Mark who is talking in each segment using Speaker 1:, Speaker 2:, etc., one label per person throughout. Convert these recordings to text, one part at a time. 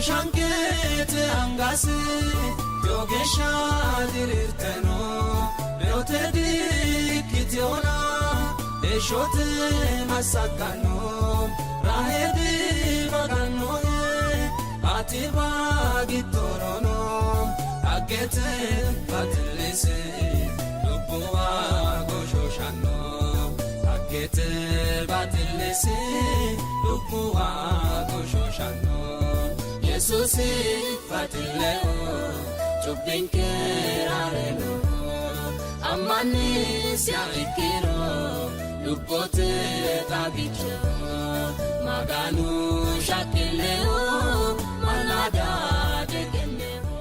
Speaker 1: shankete angasi yogesha dirirteno beote dikitiona eshote masakano rahedi magano atiba gitorono agete batlese lubuwa goshoshano agete batlese lubuwa goshoshano Yesusi batleo chubinke arelo amani siarikiro lubote tagicho maganu shakileo malada degenero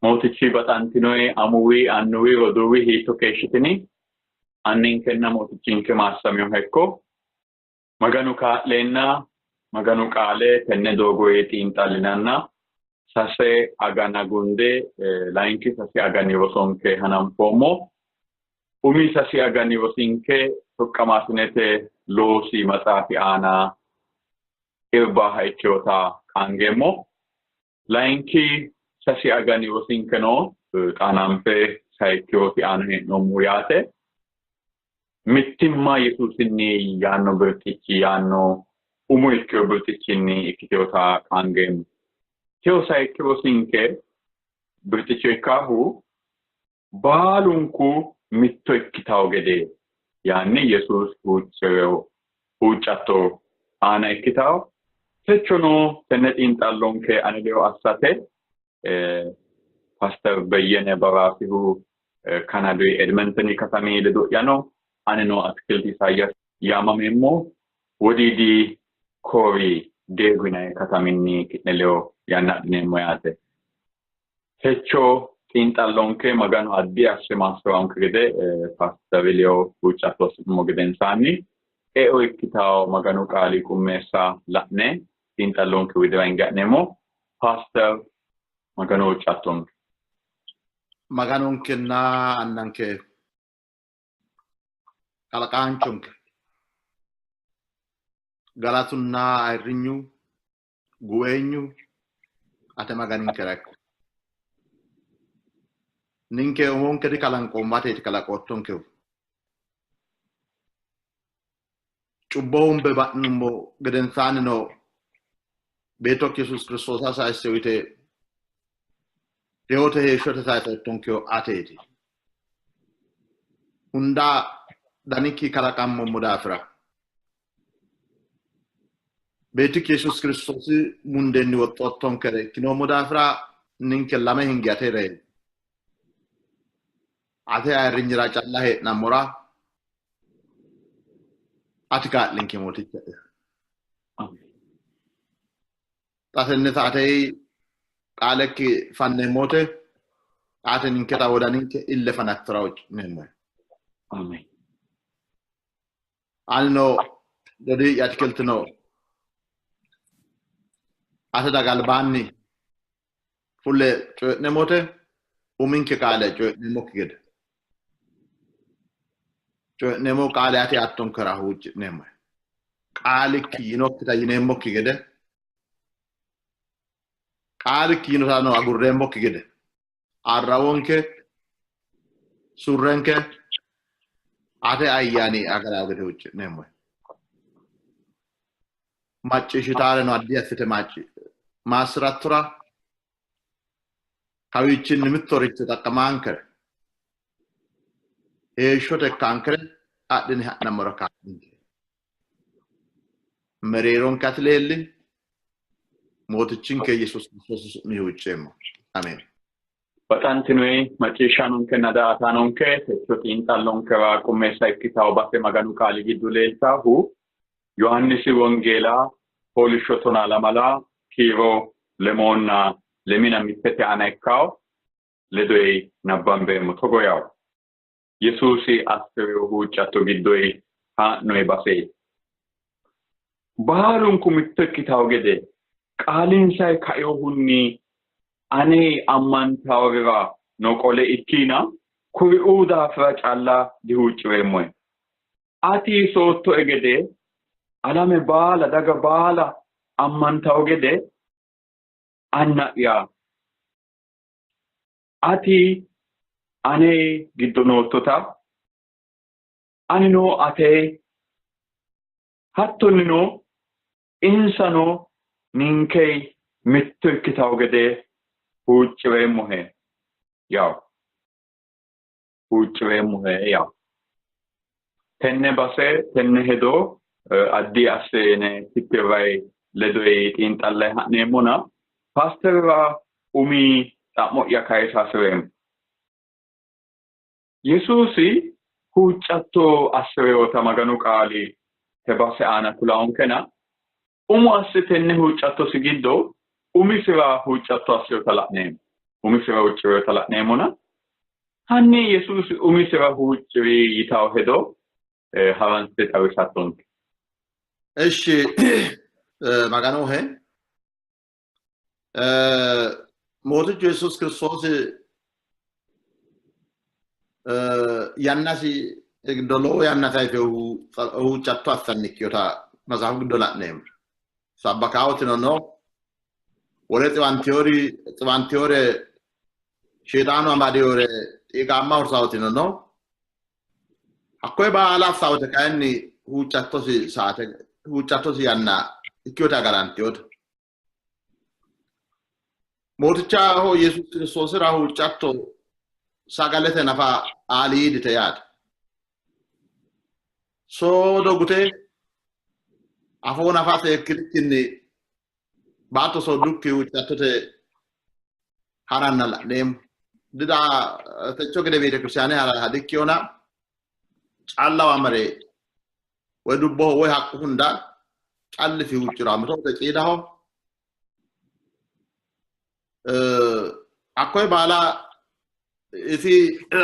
Speaker 2: Motichi batantinoi amuwi annuwi roduwi hito keshitini annin kenna motichinke massamyo hekko maganu kaa'leenna maganu qaale tenne doogoyeeti inxallinanna sase agana gunde lainki sase agani rosonke hananfoommo umi sase agani rosinke tokkamaasinete loosi maxaafi aana irbaha ikkewota qaangeemmo lainki sase agani rosinke no xaananfe sayikkewoti aana hee'noommo yaate mittimma Yesuusinni yaanno birxichi yaanno umu ikkewo birxichinni ikkitewota qaangeemmo Teo sayikkiro sinke birxicho ikkahu baalunku mitto ikkitawo gede yaanni Yesuus huuccatto aana ikkitawo techono tenne xiinxallonke anileyo assate Pastor Beyyene Baraasihu Kanadui Edmontoni katamii ledo'yano anino atkilti Isaayyaas yaamamemmo wodiidi koori deegwinae kataminni ki'neleyo yanna'lineemmo yaate. Techo xiinxallonke maganu addi asse maassoranke gede Pastor huuccattoosimo gedensaanni eo ikkitawo maganu qaali qummeessa la'ne xiinxallonke widira inga'neemmo Pastor maganu huuccattonke.
Speaker 3: Maganonkenna annanke kalaqaanchonke galatunna ayrinyu guwenyu ate maganinke rekko ninke umonke di kalanqommate ti kalaqottonke cubbohum be ba'nummo gedensaani no beetok Yesus Kiristoosa sa istewite Deote heeshshote saayitottonkeo ateeti hundaa daniki kalaqammo daafira beetik Yesus Kiristoosi mundenni woxxottonkere kinommo daafira ninke lame hingi atere ate ayirrinyira calla hee'nammora ati kaa'linke mooticha xasenne taatei qaalekki fanneemmote ate ninketa wodaninke ille fanattiraw nemmoy
Speaker 2: Amen.
Speaker 3: Alno dodi yatkeltino ate dagalbaanni fulle coy'nemote uminke qaale coy'nemokki gede coy'nemo qaale ate attonkera huucci'neemmoy qaalikki yinokkita yineemmokki gede qaalikki yinotano agurreemmokki gede arrawonke surrenke ate ayyaani agaraw gede huucci'neemmoy macciishshitaareno addi assite maassirattura kawichinni mittoricho xaqqamaankere heeshshote ikkaankere adhine ha'nammora kaa'linke mereeronke ati leelli mootichinke Yesus Kiristoosi su'mi huucceemmo amen
Speaker 2: Baxantinoi macciishshanonke nadaataanonke techo xiinxallonkera qummeessa ikkitawo base maganu qaali giddo leeltaahu Yohannisi Wongeela fooliishsho 12 kiiro lemoonna lemina mittete aana ikkawo ledoyi nabbambeemmo togo yawo Yesuusi assireyo huuccatto giddoyi haa'noyi baseeti baalunku mitto ikkitawo gede qaalinsayi kaeyohunni ane ammantawrira no qole ikkina kuri'uu daafira calla dihuuccireemmoy ati sootto egede alame baala daga baala ammantawo gede anna'ya ati ane giddo noottota anino ate hattonnino insano ninkey mitto ikkitawo gede huucciweemmohe yaw yaw tenne base tenne hedo addi assene tippirray ledoy xiinxallay ha'neemmona pastorra umi xa'mo'ya kayisaasireemmo Yesuusi huuccatto assireyoota maganu qaali te base aana kulaawonkena umu assitenne huuccattosi giddo umisira huuccatto assireyoota la'neemmo umisira huuccireyoota la'neemmona hanni Yesuusi umisira huucciri yitawo hedo haranse xawisattonke
Speaker 3: እሺ maganu he mootichi Yesuus Kiristoos yannasi lowo yanna tayife huuccatto assannikkiyota masaafu giddo la'neemmo sabbakaawotino no wole xiwantiyore sheexaanu amadeyore xiiqaamma horsaawotino no hakkoye baala assaawote kayinni huuccattosi yanna ikkiyota garantiyota mootichaho Yesuus Kiristoosira huuccatto sagalete nafa aaliidite yaate soodo gute afoo nafa seekkirikkinni baatto soodukki huuccattote haranna la'neemmo dida techo gede beete kiristaane hadikkiyona callawa mare way dubboho way haqqu hunda calli fi huucciraamo tote ciidaho hakkoye baala isi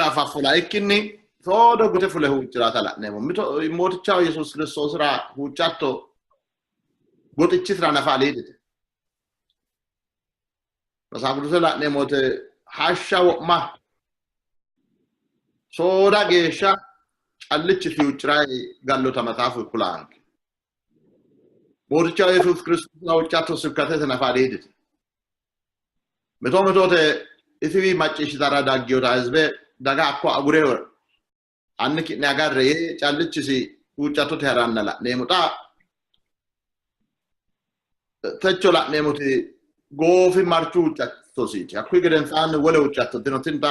Speaker 3: afafula ikkinni soodo gute fule huuccirata la'neemmo mootichaho Yesuus Kiristoosira huuccatto goxichisira nafa aliidite masaafuruse la'neemmote hashsha wo'ma sooda geeshsha callichi fi huucciray gallota masaafu kulaanke mootichaho Yesuus Kiristoosira huuccatto sikkatete nafa aliidite metote isiwi macciishshitara daggiyota hizbe daga akko agure anni ki'ne agarre callichisi huuccattote haranna la'neemmo xa techo la'neemmoti goofi marchu huuccattosiiti hakkuyi gedensaanni wole huuccattotino tinta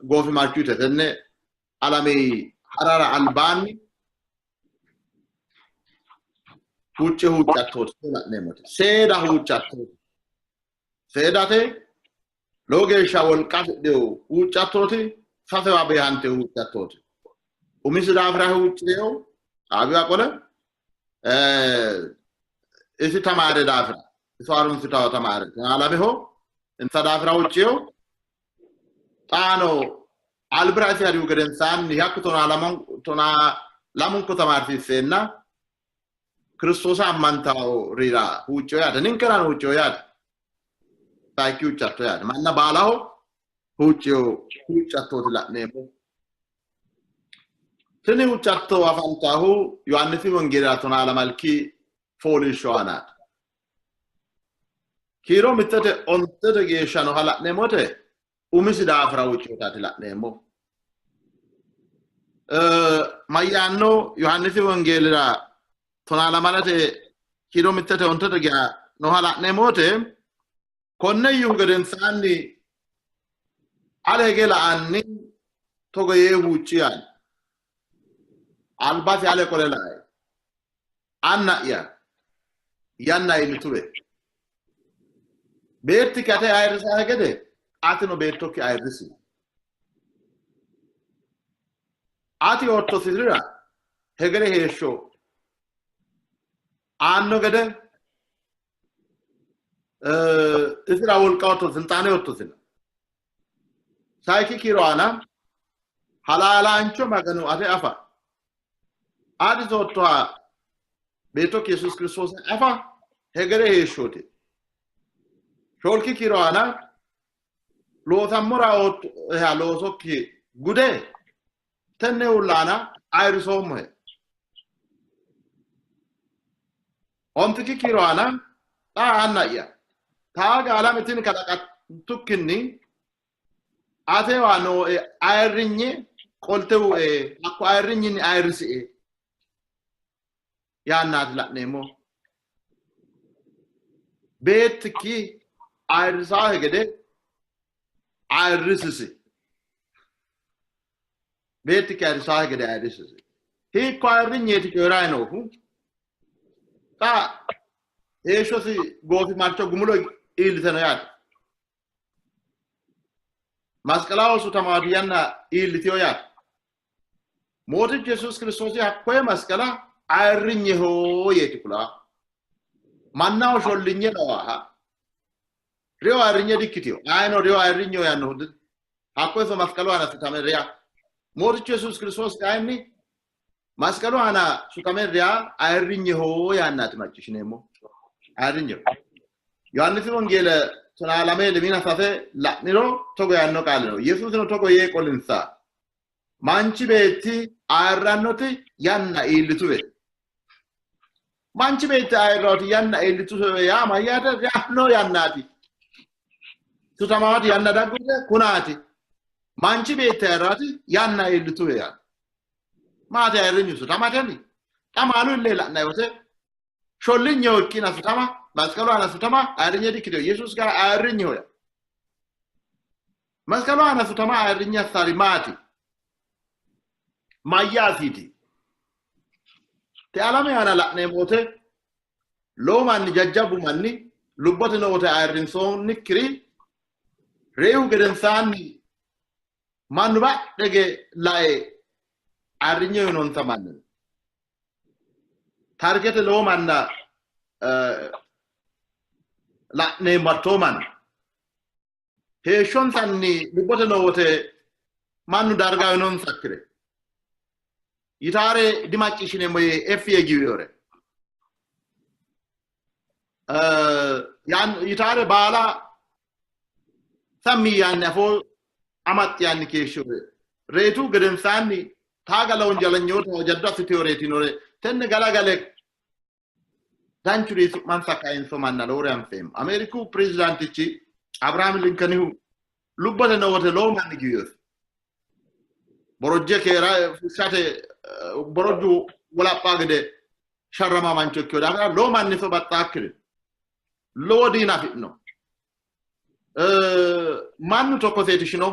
Speaker 3: goofi marchuute tenne alami harara albaanni huuccattooti la'neemmoti seeda huuccattooti seedate lowo geeshsha wolqa afidheyo huuccattooti safewa beehante huuccattooti umisi daafira huuccireyo xaabiwa qole isi tamaare daafira iso harunsitawo tamaare alameho insa daafira huuccireyo xaano albira isi hariyu gedensaanni hakku tona lamunku tamaarsiisseenna Kiristoosa ammantawo rira huucciyo yaate ninkeraan huucciyo yaate saayikki huuccatto yaate manna baalaho huuccattooti la'neemmo tini huuccatto afantaahu Yohannisi Wongeelaa 12 fooliishsho aanaati kiiro mittete ontete geeshshano la'neemmote umisi daafira huucciyootaati la'neemmo mayyaanno Yohannisi Wongeelaa 12 kiiro mittete ontete geeshshano la'neemmote konne yu gedensaanni alege la'anni togo yee huucciyaan albasi ale qole la'e anna'ya yanna imiture beetti kate ayirrisaa gede atino beettokki ayirrisi ati ortosirira hegere heeshsho aanno gede isira wolqa otto silxaane ottosina saayikki kiiro aana halaalaancho maganu ate afa adi soottoha beettokki Yesuus Kiristoos afa hegere heeshshooti shoolki kiiro aana loosammora loosokki gude tenne ullaana ayirrisoommohe Omtiki kiroana ta anaya. Taga alamitin kalakat tukkinni ate wano ayrinye qoltew akko ayrinye ni ayrisi ya nat la nemo betki ayrisa gede ayrisi betki ayrisa gede ayrisi hi ko ayrinye ti yorano hu ta eshosi gofi marcho gumulo ilitano yat Maskalao su tamadiyanna ilitiyo yat Moti Jesus Christos ya kwe maskala ayrinye ho yetikula manna o shollinye lawa Rio ayrinye dikitiyo ayno rio ayrinyo ya no hakwe so maskalo ana sutameria Moti Jesus Christos kaini maskalo ana sutameria ayrinye ho ya natmachishnemo ayrinye Yohannis Vangele Tuna lamele mina safe la niro togo yanno kalino Jesus no togo ye kolinsa manchi beti ayranoti yanna ilituwe manchi beti ayroti yanna ilituwe ya mayata no yannati tutamawati yanna dagude kunati manchi beti ayroti yanna ilituwe ya mate ayrinyu sutamatani tamalu lela na yote sholinyo kina sutama Maskalo ana sutama ayrinye dikito Jesus ga ayrinyo ya Maskalo ana sutama ayrinya sarimati mayasiti te alame ana la nemote lo man jajjabu manni lubbote no wote ayrin so nikri rew geden sanni manu ba dege lae ayrinyo non tamanni targete lo manna la ne matoman he shon sanni lubbote no wote manu darga non sakre itare dimaci shine moye efie giwore yan itare bala sammi yan afo amat yan keshore retu geden sanni tagala on jalanyoto jadda fitioreti nore tenne galagale Centuries man sakain so man nalore am fem America president ci Abraham Lincoln hu lubbata no wote lo man giyos borojje ke ra fusate boroju wala pagde sharama man cokko da lo man ni so batakre lo dina fitno man to ko seti shino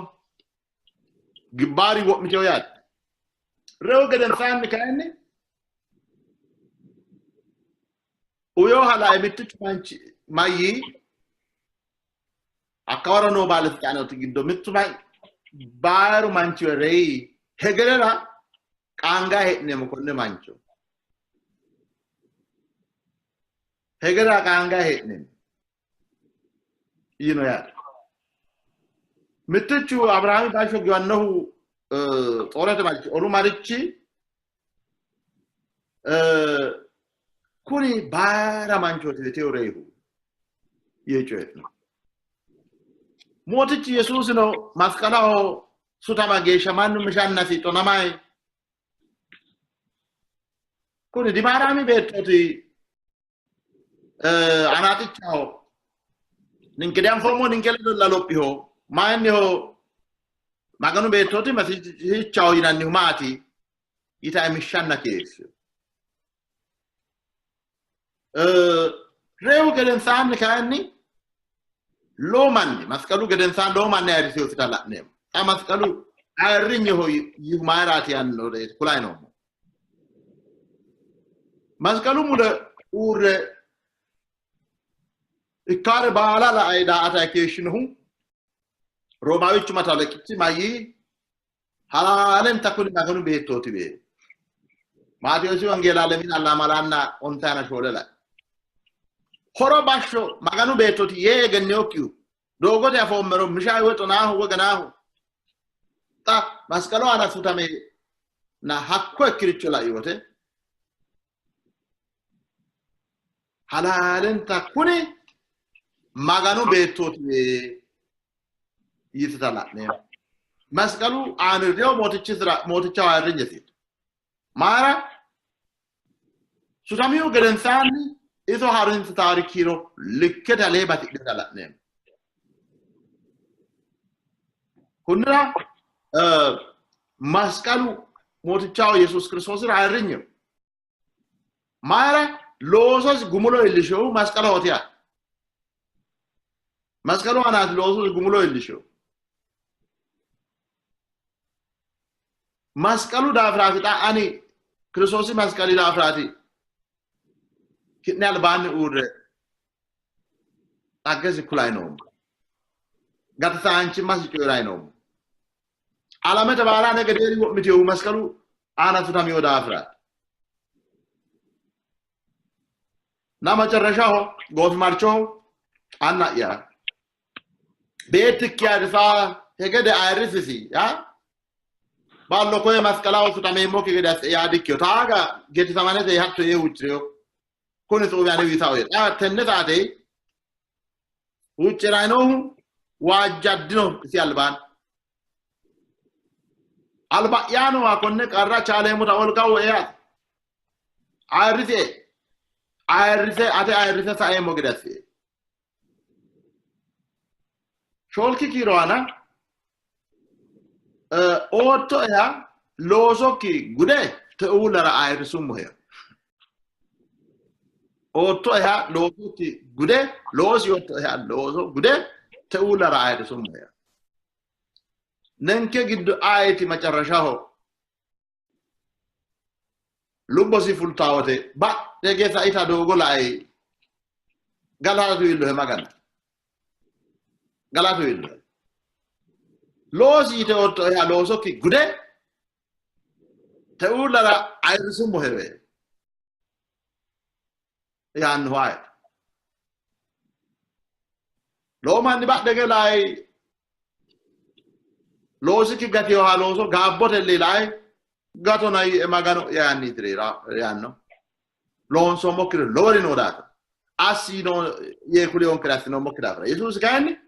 Speaker 3: gibari wo mi joyat rew gaden sanni kayne Uyo hala ebitu manchi mayi akawara no balis kano tigido mitu mai baru manchi rei hegerera kanga hetne mo konne mancho hegera kanga hetne yino ya mitu Abraham basho gwanno torate manchi oru marichi Kuni bara mancho te teorehu yechoetno Motichi Jesus no maskalao sutama gesha manu mishanna si tonamai Kuni dimarami betoti anati chao ninkediam fomo ninkele do lalopi ho maani ho maganu betoti masi chao inanni humati ita mishanna kesu rew geden sanni kanni lo manni maskalu geden san lo manni ari sio fitala nem maskalu ayrinyo ho yumarati anno de kulaino maskalu muda ure ikare bala la aida attackation hu romawichu matale kitti mayi halalen takuni maganu betoti be Matthew si wangela le min alla malanna ontana shodela Horo basho maganu betoti ye gannokyu dogote afo mero mishay weto nahu waganahu ta maskalo ana sutame na hakko kirichola yote halalen takuni maganu betoti yitala ne maskalu aniryo moticha arinjesi mara sutamiyo gedensani إذا هارين تاريخيرو لكت عليه بتقدر كنا مسكالو موتشاو يسوع كريستوس رايرينيو مارا لوسوس غمولو إليشو مسكالو هوتيا مسكالو أنا لوسوس غمولو إليشو مسكالو دافراتي تا أني كريستوس مسكالي دافراتي كتني البان أور أجهز كلاينوم قط ثانشي ماسك كلاينوم علامة تبارا أنا كديري متيو مسكالو أنا تطميو دافرات نما ترشاه غوث مارشو أنا يا بيتك يا رفا هكذا عارفسي يا بالله كوي مسكالاو تطمي موكي كده يا ديكيو تاعا جت ثمانية ده هاتو يوتريو كوني تو يعني ويثاوي تنتاتي وتراينو واجدنو في البان البا يانو أكون كارا چاله متأول كاو إياه عارفه عارفه سايه مقدسي شولكي كيروانا أوتو يا لوزوكي غده تقول را عارسو مهيا أوتو يا لوزوكي غده لوز يوتو يا لوزو غده تقول را عارسو مهيا ننكي جد آيتي ما ترشاه لبسي فلتاوته با تيجي سايتا دوغو لاي غلاتو يلو همغان غلاتو يلو لوزي تيوتو يا لوزوكي غده تقول لا عايزو مهوي يا نواي لو ما نبا دغ لاي لوزي كي غاتيو ها لوزو غابوت اللي لاي غاتو ناي ماغانو يا نيتري يانو لون سو موكر لوري نو داتا اسي نو يكولي اون كراسي نو موكرا يسوس كاني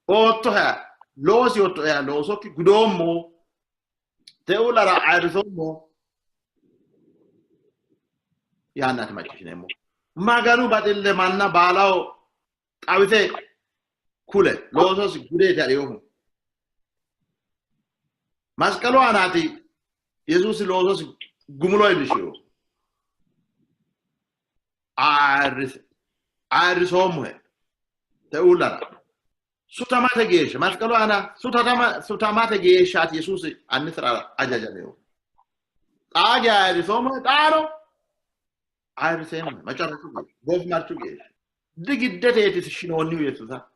Speaker 3: اوتو ها لوزي اوتو يا لوزو كي غدومو تقول را عارفومو يا نات ماكينمو ماغانو بادل مانا بالاو قاويته كوله لوزوس غودي تاريو مسكالو اناتي يسوس لوزوس غوملو يلشيو عارسومو تقول را سوتاماتا جيش مسكالو انا سوتاماتا جيشات يسوس انثرا اجاجاليو اجا عارسومو دارو عارسيم ما تعرفوا بوف مارتو جيش دغدته يتشنو نيو يسوسا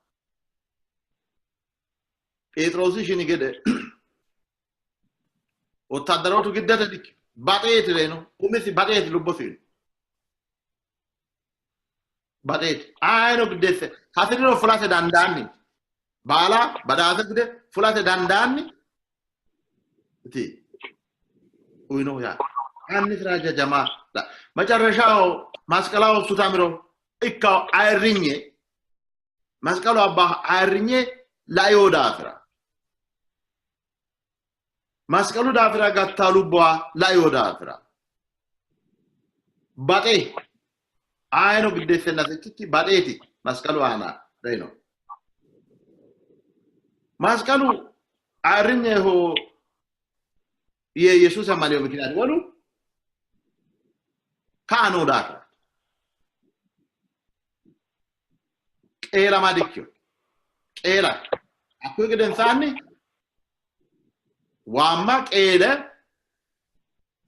Speaker 3: بيتروسي شني كده وتدروتو قدته ديك باتيت لينو ومسي باتيت لبوسين باتيت اينو قدته خاطرينو فلاس دانداني بالا بدازه كده فلاس دانداني تي وينو يا اني راجا جماعه لا ما جرشاو ماسكلاو سوتامرو اكاو ايريني ماسكلاو ابا ايريني لا يودافرا ماسكالو دافرا غاتالو بوا لا يودافرا باتي اينو بديسنا تكي باتيتي ماسكالو انا رينو ماسكالو ايريني هو يسوع ماليو مكينات ولو كانوا داتا إيلا ما ديكيو إيلا أكو كده إنساني وامك إيلا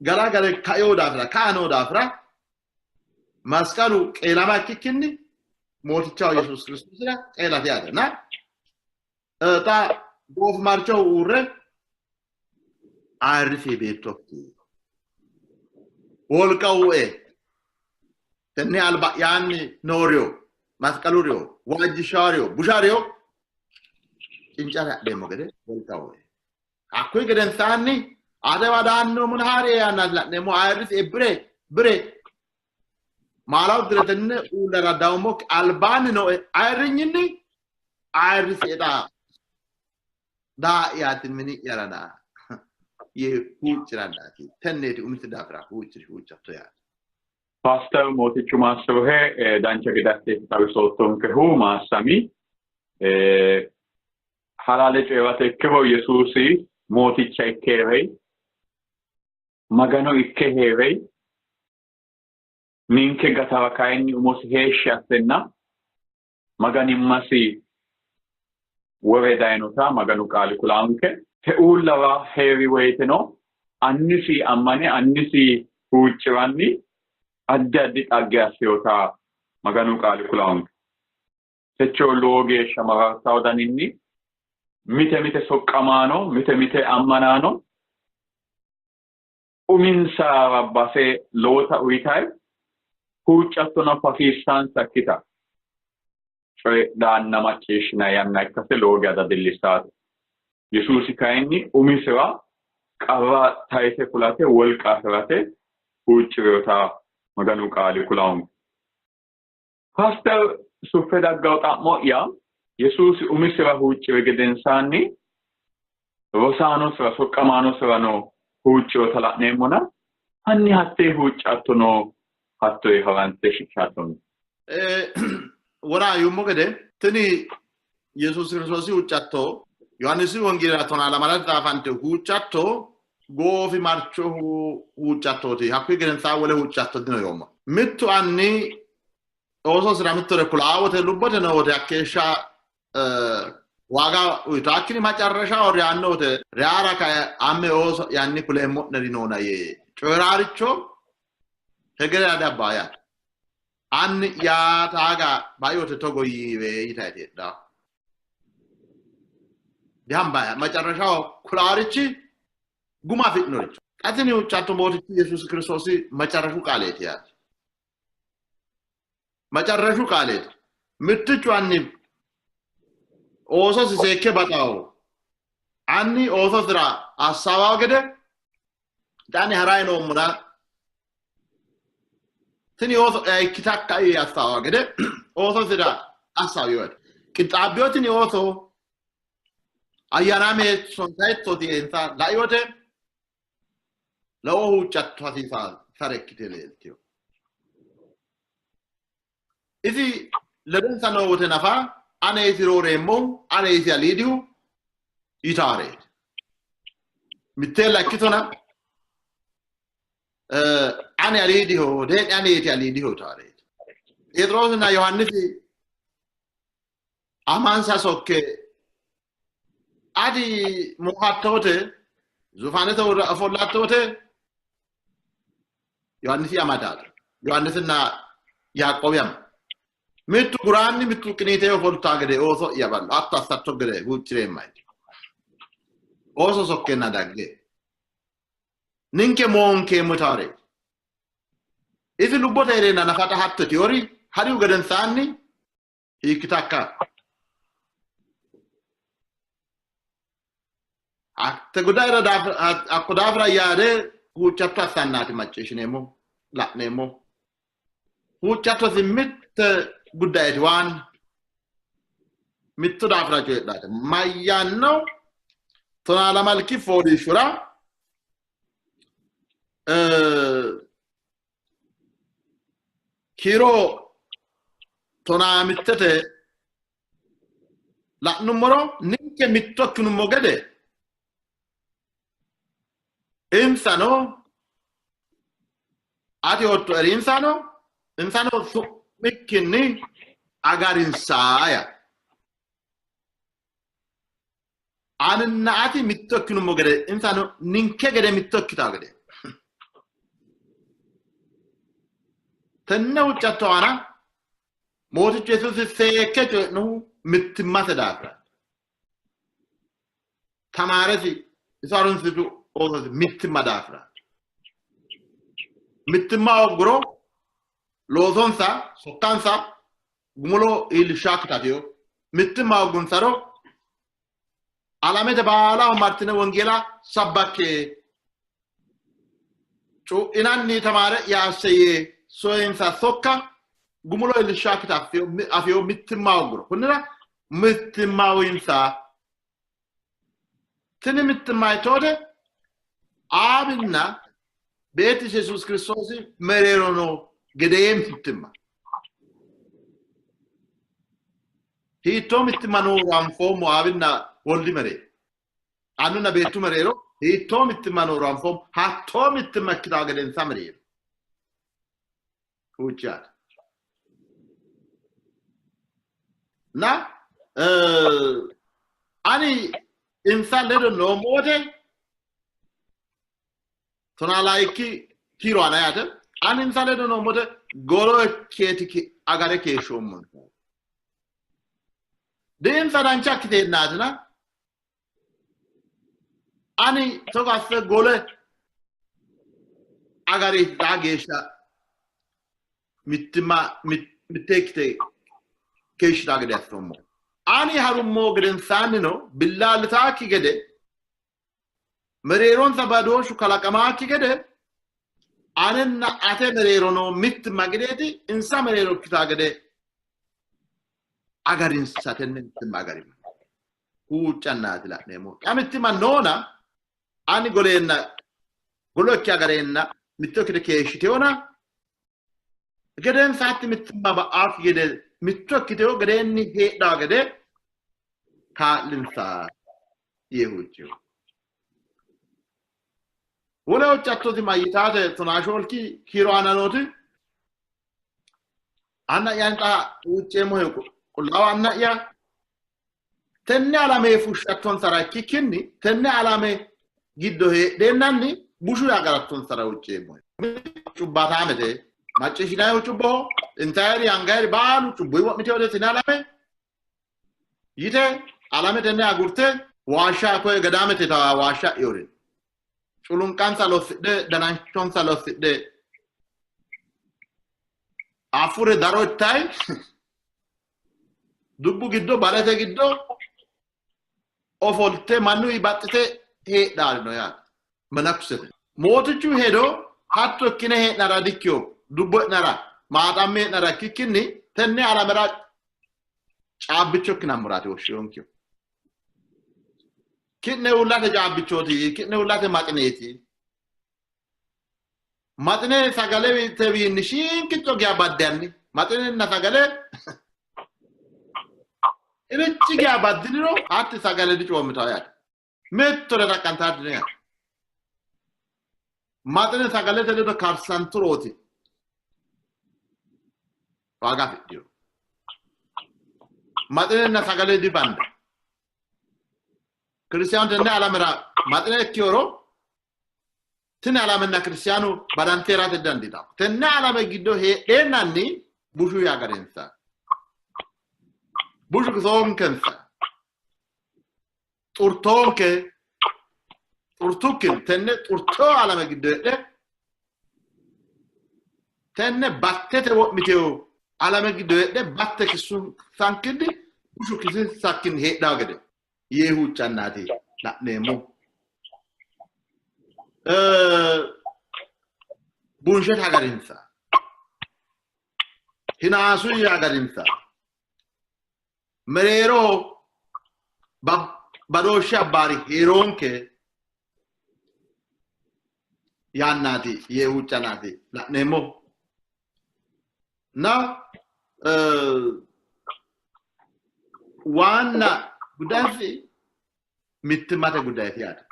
Speaker 3: غلا كايو دافرا كانوا دافرا مسكالو إيلا ما كيكيني موتي تشاو يسوع كريستوس إيلا تياتا نا تا بوف مارشو أوري عارفي بيتوكي والكاو إيه تني على يعني نوريو مسكالوريو واجشاريو بوشاريو إنجاز ديمو كده والكاو أكوي كده إنساني هذا ودانو من هاري أنا لا نمو عارف بري مالاو درتني ولا رداومك ألبان نو عاريني عارف إذا دا ياتمني يرانا يهوج رانا كي تنيت أمتدافرا هوج تويا
Speaker 2: Pastor mootichu maasohe dancha gidatte tawisottonke maasami halale cewate keho Yesuusi mooticha ikkeewey magano ikkeewey ninke gatawa kayinni umosi heeshshi assenna maganimmasi wore daynota maganu qaali kulaanke uullawa heewi woyteno annisi ammane annisi huucciranni addi addi xagge asseyota maganu qaali kulaanke techo lowo geeshsha marartawo daninni mite mite soqqamaano mite ammanaano uminsa rabbase lowota uyitay huuccattono fafiissansa ikkita coye daanna macciishshina yanna ikkase lowo geeshsha dadillisaate Yesuusi kayinni umisira qarra tayse kulate wolqa afirate huuccireyota maganu qaali kulaanke Pastor suffe daggawo xa'mo'ya Yesuusi umisira huuccire gedensaanni rosaanosira soqqamaanosirano huuccirota la'neemmona hanni hattee huuccattono hattoe haranse shiqqattono
Speaker 3: wora yummo gede tini Yesuus Kiristoosi huuccatto Yohannisi wongeela tona lamala daafante huuccatto goofi marcho huuccattooti hakkuyi gedensaa wole huuccatto dino yoomma mittu anni ooso sira mittore kulaawote lubbote noote akkeeshsha waaga uyito akkini macarrasha ori annote reara ka amme ooso yanni kuleemmo'neri noona yee coyraaricho hegere adabbaya anni yaataaga bayote togo yiwe yitayteedda dihambaya macarrasha kulaarichi guma fitnoricho atini huuccatto mootichi Yesuus Kiristoosi macarrashu qaaleeti yaati macarrashu qaaleeti mittichu anni ooso siseekke baxawo anni ooso sira assawawo gede dani harayinoommona tini ooso ikkitakka assawawo gede ooso sira assawi yooti qixxaabbiyoo tini ooso ayyaanaame sontayittooti ensa laiwote lowo huuccatto hasiisaa sarekkite leeltiyo isi ledensa noowote nafa ane isi rooreemmo ane isi aliidihu yitaareeti mitteella ikkitona ane aliidiho dee'ni ane iti aliidiho yitaareeti Phexrosina Yohannisi amansa sokke adi muhattoote zufaanete ofollattoote Yohannisi amadaata Yohannisina Yaaqoobi mittu guraanni mittu qiniitee ofoltaa gede ooso yaballo atto assatto gede huuccireemmay ooso sokkenna dagge ninke moonkeemmo taare isi lubbote heereenna nafata hattoti ori hariu gedensaanni hiikkitakka atte gudaira akko daafira yaade huuccatto assannaati macciishshineemmo la'neemmo huuccattosi mitte guddayti waan mittu daafira coyidhaate mayyaanno tona lamalki fooliishshura kiiro tona mittete la'nummoro ninke mitto ikkinummo gede insano ati otto eri insano su'mikkinni agarinsaaya aninna ati mitto ikkinummo gede insano ninke gede mitto ikkitawo gede tenne huuccatto aana mootichu Yesuusi seekke coyi'nohu mittimmate daafira tamaaresi iso harunsitu oososi mittimma daafira mittimma hogguro loosonsa sokkansa gumulo iillishshaakkitateo mittimma hoggunsaro alamete baalaho martine wongeela sabbakke cu'inanni tamaare yaasseyye soyensa sokka gumulo iillishshaakita afeyo mittimma hogguro kunnira mittimmawinsa tini mittimmayitoode aabinna beeti Yesuus Kiristoosi mereerono gedeem hittima hitto mittima no ranfo moabinna woldi mere annuna beetu merero hitto mittima no ranfo hatto mittima kida geden samere hujjat na ani insan ledo no mode tona laiki kiro anayata ani insan ledo no mode golo ketiki agare ke shomon den sadancha kite nadna ani toga se gole agare dagesha mittekte kesh dagde astomo ani harummo geden sanino billalta ki gede mereron sabado shu kalakama ki gede anenna ate mererono mit magedeti insa merero kita gede agarin satenne magarim huccanna dila nemo amittima nona ani golenna golokki agarenna mittokide keshiteona geden satti mittima ba af gede mittokiteo gedenni hedda gede ka linsa yehucho wala chatto di mayitate tonasholki kiro ananoti anna yanta uccemo kullawa anna ya tenne alame fushatton saraki kinni tenne alame giddo hedennanni bushu yagaratton sara uccemo chubbata mete macce shinayo chubbo intayri angari balu chubbo mitewde sinalame yite alame tenne agurte washa ko gadamete ta washa yore chulun kansa losde danan tonsa losde afure darotay dubbu giddo balate giddo ofolte manu ibatte hedalno ya manaksete motuchu hedo hatto kine hedara dikyo dubbo nara maadamme nara kikini tenne alamera cabbicho kinamurate oshionkyo kinne ulate cabbichoti kinne ulate matneti matne sagale tebi nishin kitto gya baddanni matne na sagale Irichi gya baddiniro hatti sagale di chomita ya mettore rakkantadine ya matne sagale tele do karsanturoti waga fitio matne na sagale di banda Cristiano tenne alamera matne kioro tenne alamenna Cristiano badantera te dandita tenne alame giddo denanni bushu ya garensa bushu zonkensa urtukin tenne urto alame giddo tenne battete miteo alame giddo batte kisun sankidi bushu kisin sakin hedda gede yehu channati la nemo bunshet hagarinsa hinasu yagarinsa merero badosha bari heronke yannati yehu channati la nemo na wanna gudafi mittimate gudafi ata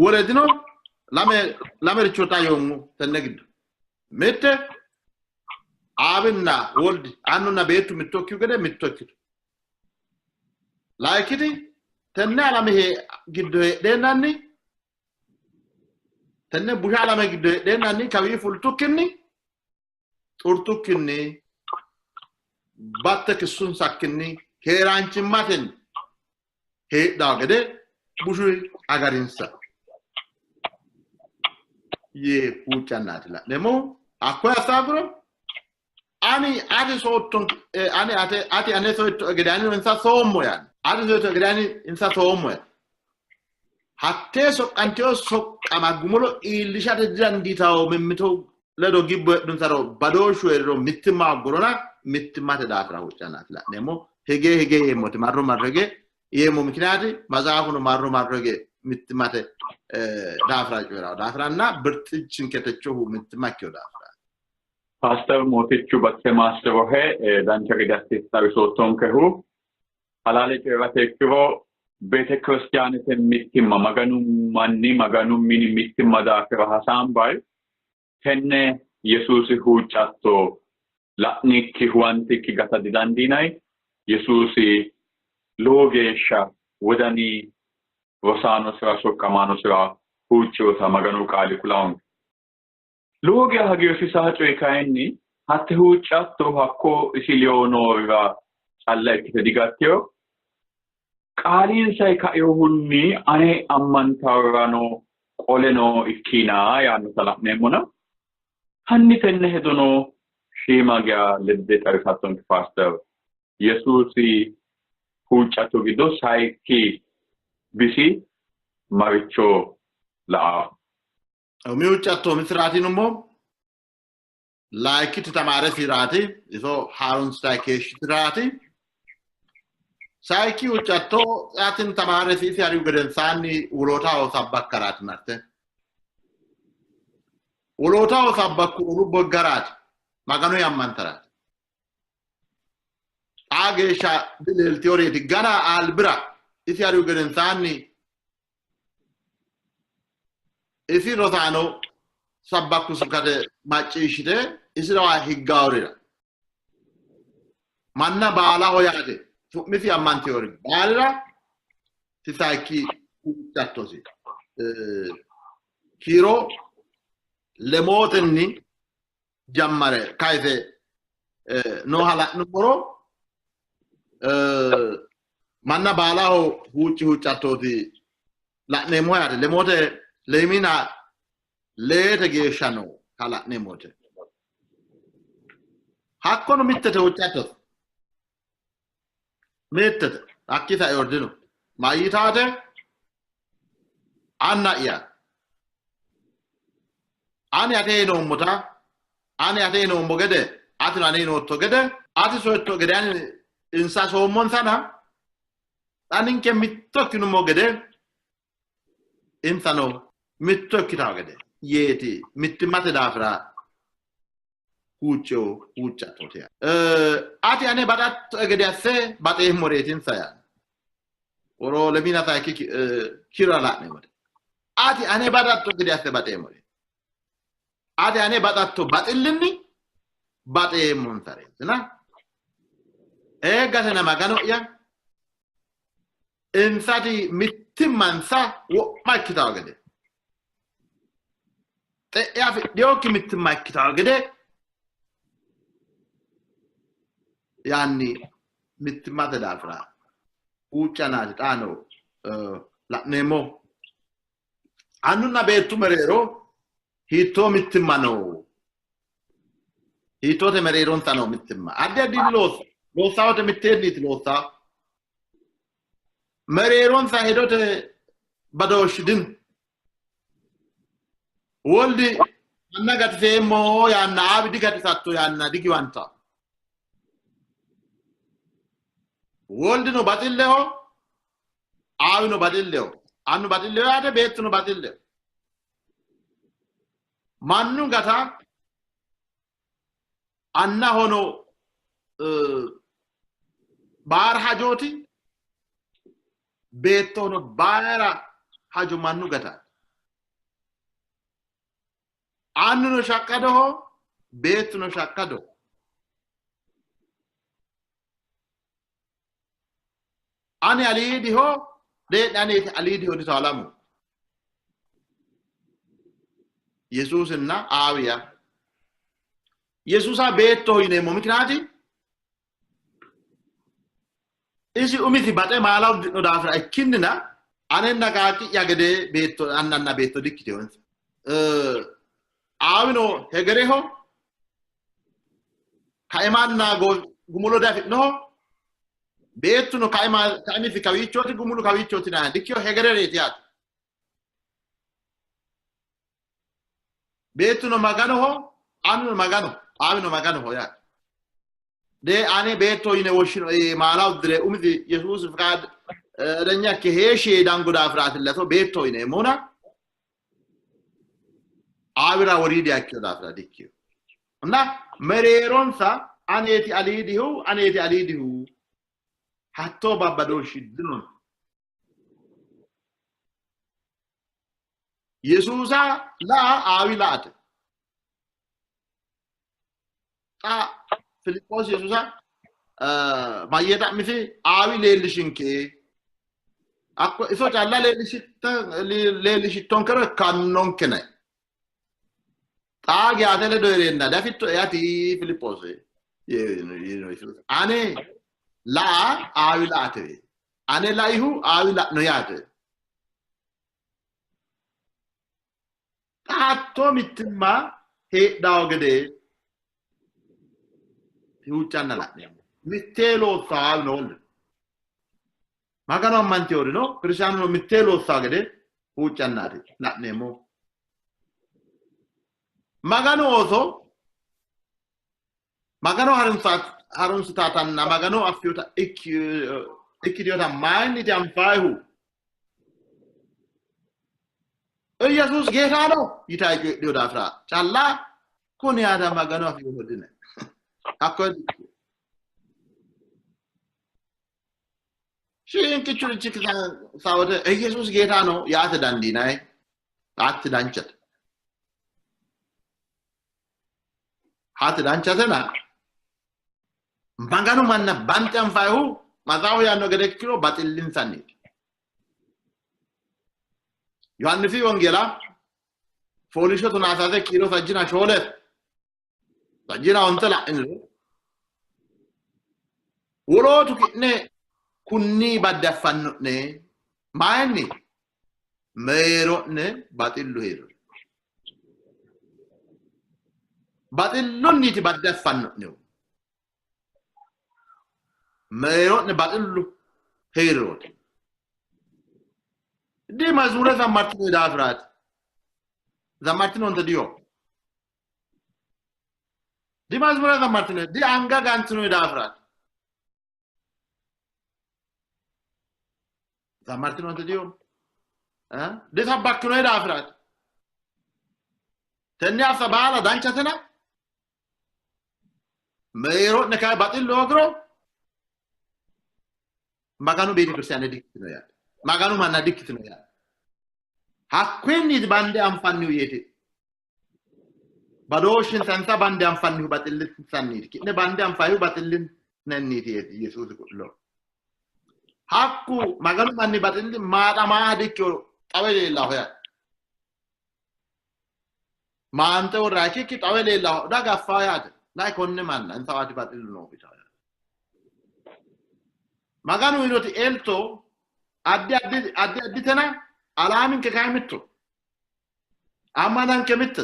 Speaker 3: woledino lame riccota yongu tenegid mette abinna woldi annuna beetu mittokkiu gede mittokkitu laikiti tenne alame giddo denanni tenne busha alame giddo denanni kawi fultukkinni xurtukkinni batte kisun sakkinni heeraanchimmaten hedda gede bushu agarinsa ye huccannati la nemo akkoya sagro ani ate sotton ani ate ane sotto gedani insa sommo yan ate sotto gedani insa sommo hatte so antio so kamagumulo ilishate danditawo mimmito ledo gibbo dun saro badoshu ero mittima gorona mittimate dafra huccannati la nemo hege yemoti marro marrege yemo miknati mazahuno marro marrege mittimate dafra jora dafra na birtichin ketechu mittimakyo dafra
Speaker 2: Pastor Motichu batte master he dancha gedasti stavisoton kehu halale chevatekho bete christianite mittimma maganu mini mittimma dafra hasambai tenne Jesus huchatto la'nikki huantikki gata didandinai Yesusi logesha wadani Rosano sera sokkamano sera huccio sa maganu kali kulaun Loge hagirsi sahacho ekaenni hatte huccatto hakko isilionora allekite digatio qalin sai kayohunni ane ammantarano qoleno ikkina yaanno talaqneemona hanni tenne hedono shimaga ledde tarisatton pastor Yesusi huccatto gido saiki bisi maricho la
Speaker 3: mi huccatto misrati nummo like tamare sirati iso harun stakesh tirati saiki huccatto atin tamare si ari ugedensani ulota o sabbakkarat marte ulota o sabbakku uluboggarat magano yammantarat agesha dilel teorie di gana albra isi ari ugedensani isi rotano sabbaku sukate macishite isi rawa higgawrira manna bala hoyate misi ammanti ori bala ti saiki ucattosi kiro lemotenni jammare kaise no hala numero manna bala ho huccattoti la'nemo yate lemote lemina lete geshano kala nemote hakkono mittete huccatto mettete akkita ordino mayitate anna iya ani ate no mota ani ate no mbogede ati na no to gede ati so to gede ani insa so mon sana anin ke mittokinu mogede insano mittokita gede yeti mittimate dafra huccato te ati ane badat gede asse bate moretin saya oro lemina ta kira la ne mode ati ane badat gede asse bate more ati ane badat to batillinni bate montare na gatena magano ya insati mittimansa wo makita gede ya dioki mittimakita gede yani mittimate dafra uccanati tano la nemo annuna betu merero hito mittimano hito te merero tano mittimma adde lo sawte mittedit lo sa mereron sa hedote badoshdin woldi annagat femo yanna abidi gat satto yanna digi wanta woldi no batilleho awi no batilleho annu batilleho ade betu no batilleho mannu gata anna hono bar hajoti beto no bara haju mannu gata annu no shakkado betu no shakkado ani alidi ho de dani alidi ho di salamu Jesus na awiya Yesusa beto ine mo miknati isi umiti bate malaw no dafra kinna anenna gaaki yagede beto annanna beto dikkite on awino hegereho kaimanna go gumulo dafit no beto no kaimi fi kawichoti gumulo kawichoti na dikyo hegerere tiat beto no magano ho anu magano awino magano ho ya de ane beto ine woshino malaw dire umiti Jesus fqad ረኛ ከሄሽ ዳንጉዳ ፍራት ለቶ ቤቶ ይነሞና አብራ ወሪድ ያከው ዳፍራ ዲኪው እና መሬሮንሳ አኔቲ አሊዲሁ ሀቶ ባባዶሽ ድኑን ኢየሱሳ ላ አዊላት ፊልጶስ ኢየሱሳ ማየታ ምፊ አዊ ሌልሽንኬ አኮ ኢሶ ጫላ ሌልሽቶን ከረ ካኖንከነ ጣግ ያተለ ዶሬና ዳፊቶ ያቲ ፊልጶስ ኢየሱስ አኔ ላ አዊላት አኔ ላይሁ አዊላት ነው ያተ ታቶ ምትማ ሄዳው ገደ ይውጫናላ ሚቴሎ ሳብ ነው ማጋኖ ማንቴውሪ ነው ክርስቲያኑ ነው ሚቴሎ ሳገደ ውጫናደ ናኔሞ ማጋኖ ኦሶ ማጋኖ 하룬스타탄나 마가노 아피오타 이키디오타 마인디 잠파이후 ኢየሱስ ጌታ ነው ይታይ ዲዮዳፍራ ጫላ ኮን ያዳ ማጋኖ አፊወድነ አኮል ሽንክቹልቺክ ሳወደ ኢየሱስ ጌታ ነው ያተዳንዲናይ አትዳንቸት አትዳንቸተና ማጋኖ ማና ባንተን ፋይሁ ማዛው ያኖ ገደክሮ ባጥልን ሳኒ ዮሐንስ ወንጌላ ፎሊሾቱን አሳዘ ኪሎ ፈጅና ሾለ ፈጅና ወንተላ እንሉ ወሎቱ ከነ ኩኒ ባዳፋንነ ማይኒ መሮነ ባጥሉ ሄዶ ባጥሉኒቲ ባዳፋንነ መሮነ ባጥሉ ሄዶ di mazura za Martino da frat za Martino on dio di mazura za Martino di anga gantino da frat za Martino on dio di sabakno da frat tenya sabala danchatena mero ne ka batil logro maganu be cristiane dikino ya maganu manna dikitino ya hakwenni bande amfanni yete badoshin sansa bande amfanni batilin sanni kine bande amfayu batilin nanni yete yesus kullo hakku maganu manni batilin maada maadikyo tawele la hoya maante oraki ki tawele la daga fayat lai konne manna ansawati batilin no bitaya maganu inoti elto addi tena alamin ke kaimitto amanan ke mitt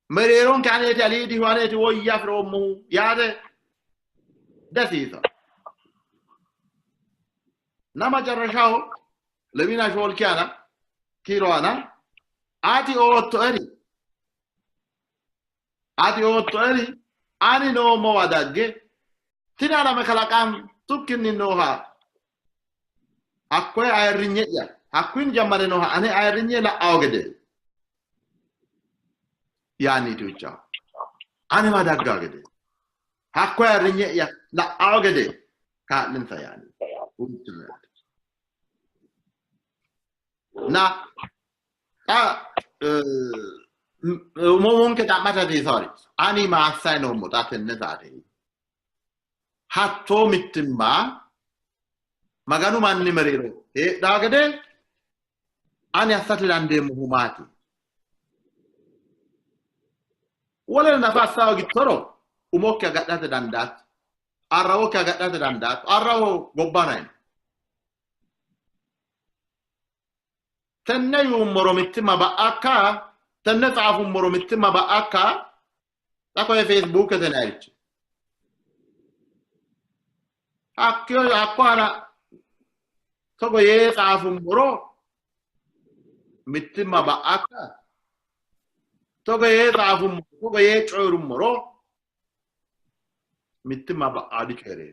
Speaker 3: mereron kaneti alidi waneti wo yafromu yade dasisa nama jarashao lebina shol kiana kiroana ati otto eri ani no mo wadagge tinala mekalakam tukkinni noha akkoy ayrinye ya hakwin jamare no ane ayrinye la awgede yani tucha ane madagga gede hakkoy ayrinye ya la awgede ka linsa yani na momon ke tamata di sorry ani ma sai no motatenne dare hatto mittimma maganu manni merero e dagade ani asati lande muhumati wala nafasa gitoro umokya gadate dandat arawo kya gadate dandat arawo gobbanay tannayu moromittima baaka tanna taafu moromittima baaka tako e facebook tenaichi akyo akwana togo ye tafum moro mittima baaka togo ye tafum togo ye chorum moro mittima baadi kere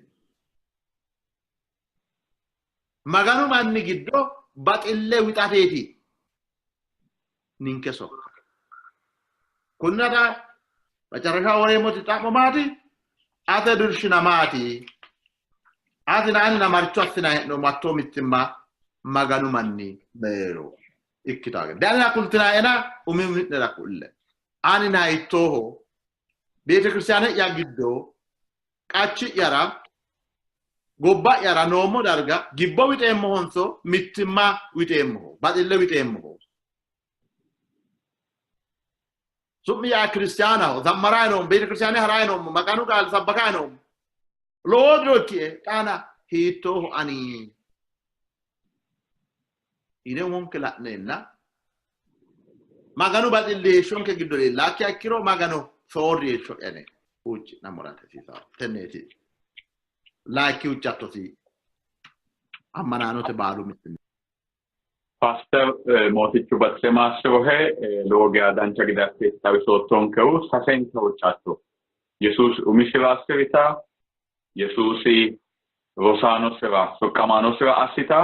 Speaker 3: maganu manni giddo baxillee wixateeti ninke sokka kunnata macarashaa wareemoti xaamo maati ate durshina maati ate naani namarcho assina he'no mattoo mittimma maganu manni meero ikkitaage dana kultina ena umimnera kulle ani na ittoho beete kristiyaane ya giddo qachi yara gobba yara noomo darga gibbo witeemmo honso mittimma witeemmo badille witeemmo summi ya kristiyaana zammaraano beete kristiyaane haraano maganu gaal sabbakaano loodroki kana hittoho ani ine wonke la'neenna maganu badille shonke giddo lakki akkiro maganu forri e ene ucci namorante si sa teneti lakki uccattosi ammananote baalu mittim
Speaker 2: Pastor mootichu basse maasrohe loogaa dancha gidatte tawisottonkehu sasenke uccatto Yesus umisivasserita Yesusi rosanosera soqqamaanosera assita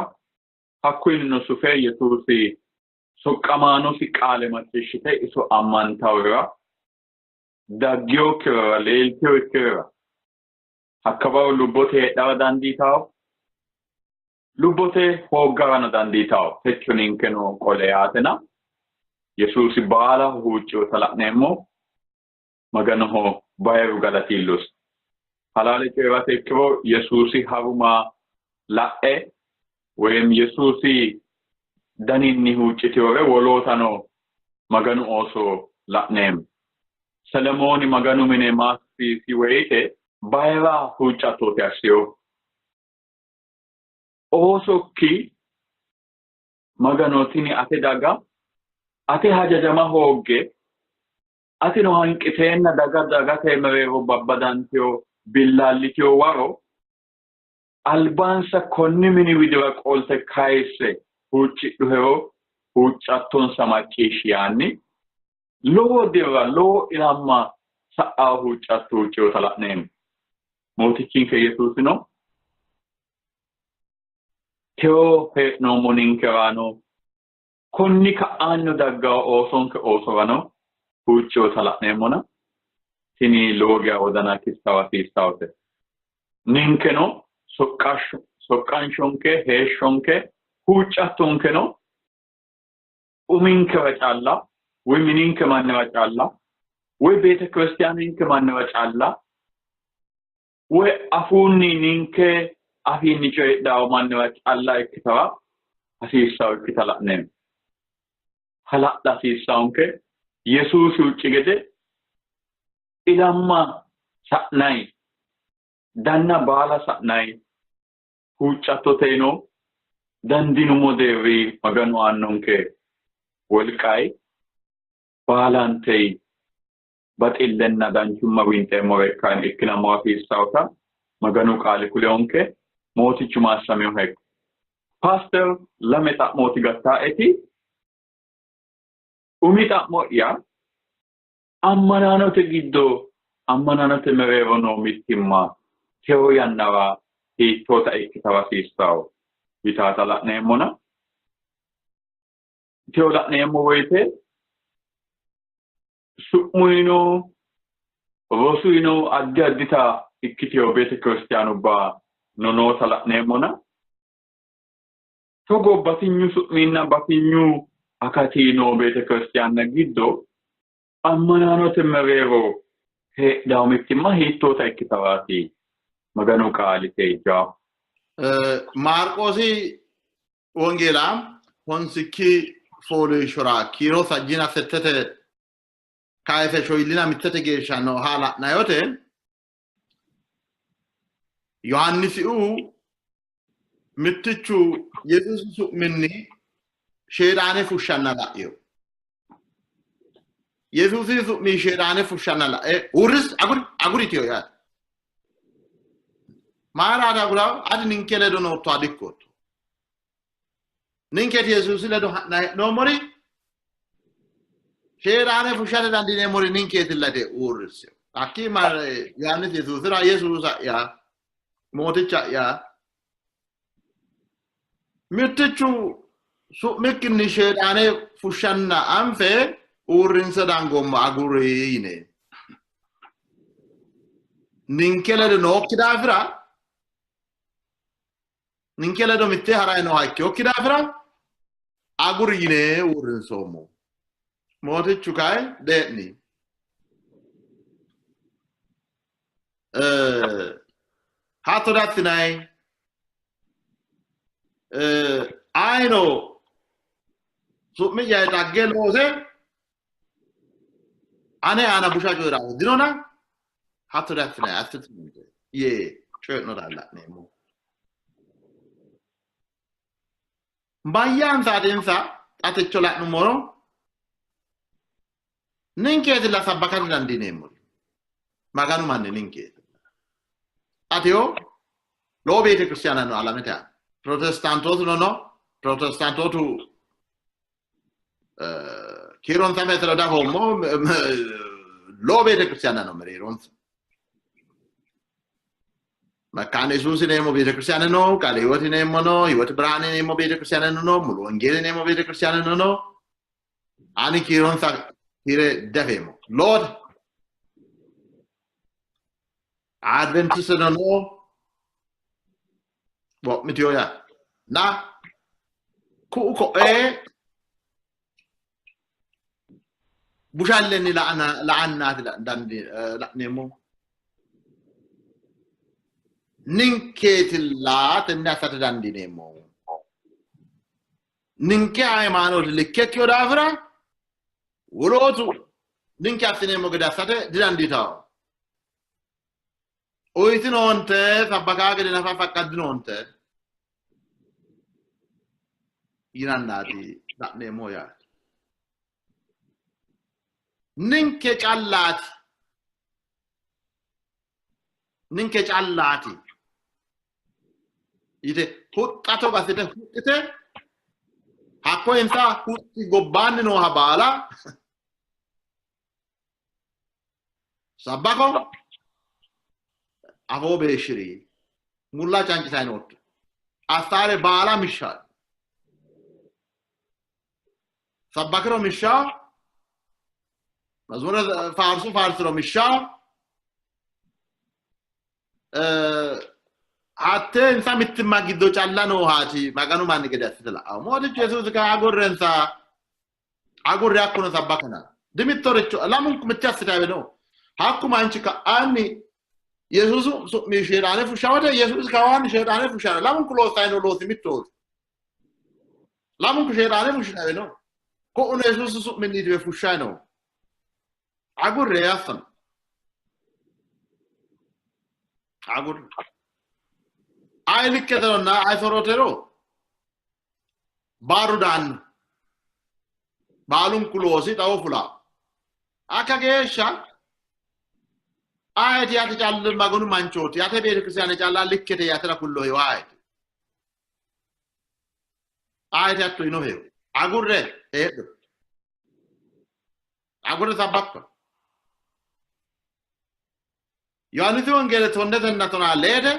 Speaker 2: hakkuinno sufe Yesusi soqqamaanosi qaale macciishshite iso ammantawera daggiyookkirara leeltiyookkirara hakkabaru lubbote heedhara dandiitawo lubbote hooggarano dandiitawo techo ninkeno qole yaatena Yesuusi baala huucciwota la'neemmo maganoho bayiru galatiillus halaale coyrate ikkiro Yesuusi haruma la'e woyim Yesuusi daninni huuccitewore wolootano maganu ooso la'neemmo Salomooni maganu mine maasfiisi woyite bayra huuccattote assiyo oosokki maganotini ate daga ate hajajama hoogge ate no hanqiteenna dagate mereero babbadanteo billaalliteo waro albansa konni mini widira qolte kayisse huuccidhuhero huuccattonsa macciishshi yaanni lowo dirra lowo ilamma sa'a huuccatto huuccewota la'neemmo mootichinke Yesuusino teo hee'noommo ninkeraano konni ka'aanno daggawo oosonke oosorano huuccewota la'neemmona tini lowo geya wodana kistawa hasiissawote ninkeno soqqanshonke heeshshonke huuccattonkeno uminkera calla woy mininke mannira calla woy beete kiristiyaaninke mannira calla woy afuunni ninke afiinni coyidhaawo mannira calla ikkitawa hasiissawo ikkita la'neemmo hala'la hasiissawonke Yesuusi huucci gede ilamma sa'nayi danna baala sa'nayi huuccattoteno dandinumo deerri maganu aannonke wolqayi baalantey baxillenna danchumma winxeemmore ikkan ikkinammo hasiissawota maganu qaali kuleyonke mootichu maassameyo hekko Pastor lame xa'mooti gattaa'eti umi xa'mo'ya ammanaanote giddo ammanaanote mereero noo mittimma teo yannara hiittoota ikkitara hasiissawo yitaata la'neemmona teo la'neemmo woyte su'muyino rosuyino addi addita ikkiteyo beete kiristiyaanubba nonoota la'neemmona togo batinyu su'minna batinyu akatiino beete kiristiyaanna giddo ammanaanote mereero heedhawo mittimma hiittoota ikkitaraati maganu qaali teejjaa
Speaker 3: Maarqoosi wongeelaa honsikki fooliishshora kiiro sajjina settete kaayife shoyillina mittete geeshsha no haala'nayote Yohannisi'u mittichu Yesuusi su'minni sheedhaane fushshanna la'yo Yesuusi su'mi sheedhaane fushshanna la'e urris aguritiyo yaate maaraata aguraw adi ninke ledo nootto adikkotto ninketi Yesuusi ledo ha'na he'noommori sheedhaane fushshate dandiineemmori ninkeeti lede uurrisse hakkii Yohannisi Yesuusira Yesuusa'ya mooticha'ya mittichu su'mikkinni sheedhaane fushanna anfe uurrinsa dangomma aguriine ninkeledo nokki daafira ninkeledo mitte harayno hakki okki daafira aguriine uurrinsoomo mootichu kay de'ni hatto dattinay ayno su'mi jay dagge loose ane ana busha joyrawo dinona hatto dattinay attitumde ye coyno dalla'neemo mbayyan saadensa atecho la'numoro ninkeeti la sabbakati dandineemmori maganu manni ninkeeti ateo lowo beete kristiyaanano alamete protestantootu no protestantootu kiironsa metero dafommo lowo beete kristiyaanano mereeronsa Makkaan Yesuus neemo beete kristiyaanano qaala hiwoti neemo no hiwoti biraane neemo beete kristiyaanano no mulu wangeele neemo beete kristiyaanano no ani kiironsa hire dafeemo Lord Adventist no bo mitioya na ku bushalleni la'annati dandi la'neemo ninkeetilla tennasata dandineemo ninke haymaanooti likkekkiyo daafira wolootu ninke assineemo gede assate didanditawo oyitinoonte sabbakaa gede nafa faqqaddinoonte yinannaati la'neemo yaati ninke callaati yite huxxato basite huxxite hakko insa huxxi gobbaanni nooha baala sabbako afoo beeshshiri mulla cancitaynootto assare baala mishshaa sabbakiro mishshaa mazmure faarsiro mishshaa hatte insa mittimma giddo calla noohaati maganu manni gede assite la'awo mootichu Yesuus ka agurre hakkuno sabbakana dimittoricho lamunku mitte assitawe no hakku manchi ka'aanni Yesuus su'mi sheedhaane fushshawate Yesuus kawaanni sheedhaane fushshano lamunku loosayno loosi mittooti lamunku sheedhaane fushshinawe no ko'uno Yesuus su'minniitiwe fushshay no agurre assano agurre ay likketeronna ay sorotero baaru daanno baalunku loosi xawo fula akka geeshsha ayeti ati callu maganu manchooti ate beete kristiyaane calla likkete yatera kullo heewo ayeti atto ino heewo agurre heedho agurre sabbakka Yohannisi wongeele tonnetenna tonaa leete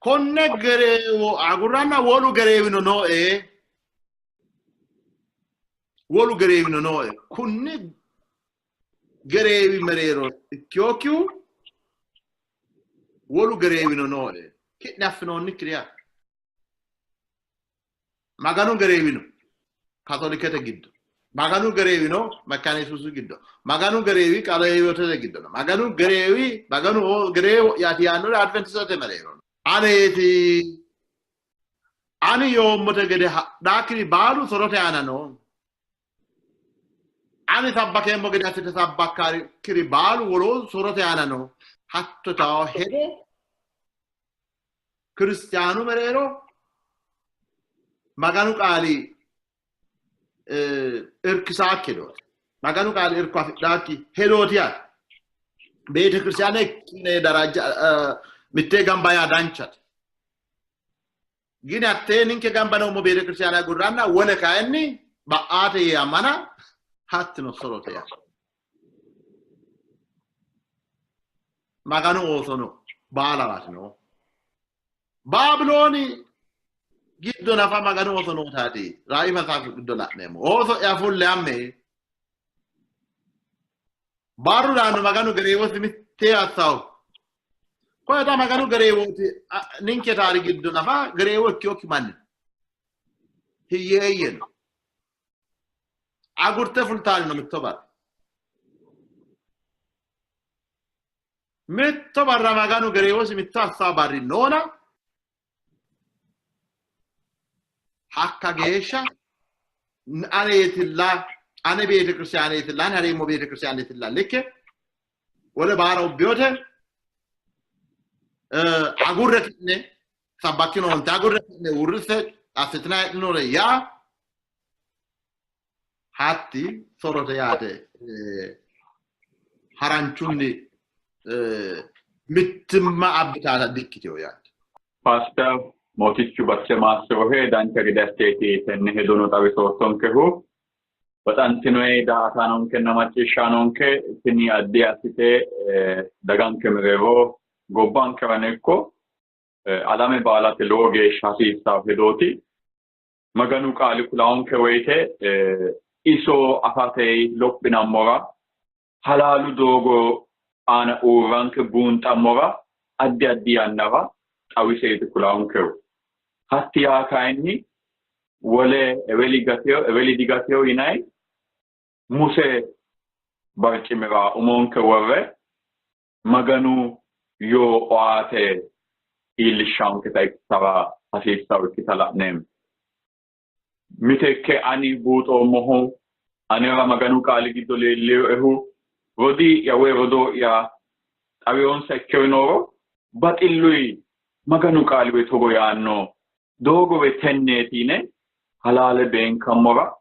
Speaker 3: konne gereewo agurranna wolu gereewino nooe kunni gereewi mereero ikkiyokkihu wolu gereewino nooe ki'ne affinoonnikkiriya maganu gereewino katolikete giddo maganu gereewino makkaana Yesuusi giddo maganu gereewi qaala hiyyotete giddo no maganu gereewo yaati yaannore adventisete mereero aneeti ani yoommote gede hadhaakiri baalu sorote aana no ani sabbakeemmo gede assite sabbakkiri baalu wolootu sorote aana no hatto tawo hedo kiristiyaanu mereero maganu qaali irkisaakki dooti maganu qaali irko afidhaakki hedooti yaati beete kiristiyaane ikkine daraja mitte gamba yaa danchate gini attee ninke gamba noommo beete kiristiyaane agurranna wole kayinni ba'aate yaamana hattino sorote yaa maganu oosono baalawaati no Babiloni giddo nafa maganu osono tati rai masafu giddo nemo oso ya fulle amme baru dano maganu garewo simitte asaw ko da maganu garewo ninke tari giddo nafa garewo kyoki man hiyeyen agurte fultani no mittobar maganu garewo simitte asaw barri nona Hakka geesha aneetilla ane beete kristiyaneetilla ane hareemmo beete kristiyaneetilla lekke wole baara ubbiyote agurre ne sabakkino onte agurre ne urrise asitina edinore yaa hatti sorote yaate haranchunni mittimma abbitaata dikkiteyo yaate
Speaker 2: Pastor Motichu bache maso he dancha gidasteti tenne hedono tawisotonkehu batantinoe da atanonke namachishanonke tini addi asite daganke merevo gobbanke vanekko alame baalate loge shasista hedoti maganu qaali kulaonke woyte iso afatei loppinamora halalu dogo ana uranke buntamora addi annava tawisete kulaonke hatti akaini wole eveli digateo inai muse barchimera umonke warre maganu yo oate ilishanke taiktawa asista ukitala nem miteke ani buto moho anera maganu kali gidole lehu rodi yawe rodo ya avion sekkenoro batillui maganu kali we togo yanno dogo we tennetine halale ben kamora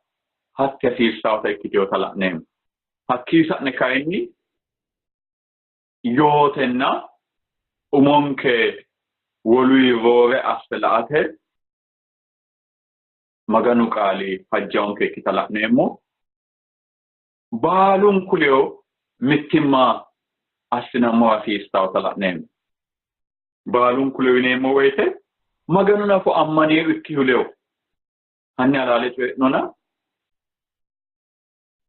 Speaker 2: hatta sirsaata ikkitiyo tala'nem hakkisa'ne kayinni yootenna umonke woluyi roore asfela'ate maganu qaali fajjaonke ikkita la'neemmo baalun kuleyo mittimma assinammo hasiistawo tala'nem baalun kuleyo yineemmo woyte maganu nafu ammaniyo ikkihuleyo hanni alaale coyi'nona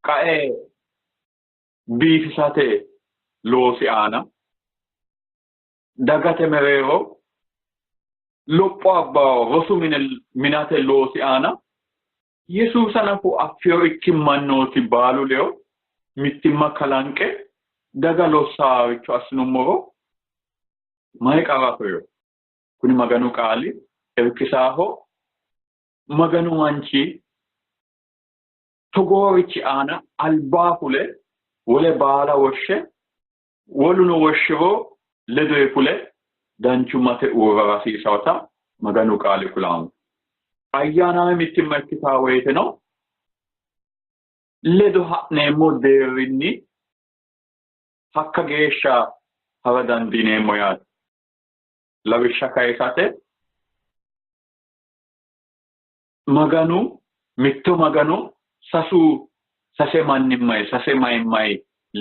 Speaker 2: kae biifisate loosi aana dagate mereero lopho abbaawo rosu minate loosi aana yesuusa nafu affiyo ikkimmannooti baaluleyo mittimma kalanqe daga lossaawicho assinummoro mayi qaratoyo kuni maganu qaali irkisaaho maganu manchi togoorichi aana albaa fule wole baala woshshe woluno woshshiro ledoye fule danchumate uurra rasiisawota maganu qaali kulaamu ayyaaname mittimma ikkitaa woyteno ledo ha'neemmo deerrinni hakka geeshsha hara dandiineemmo yaate lawishsha kayisate maganu mitto maganu sase mannimmay sase mayimmay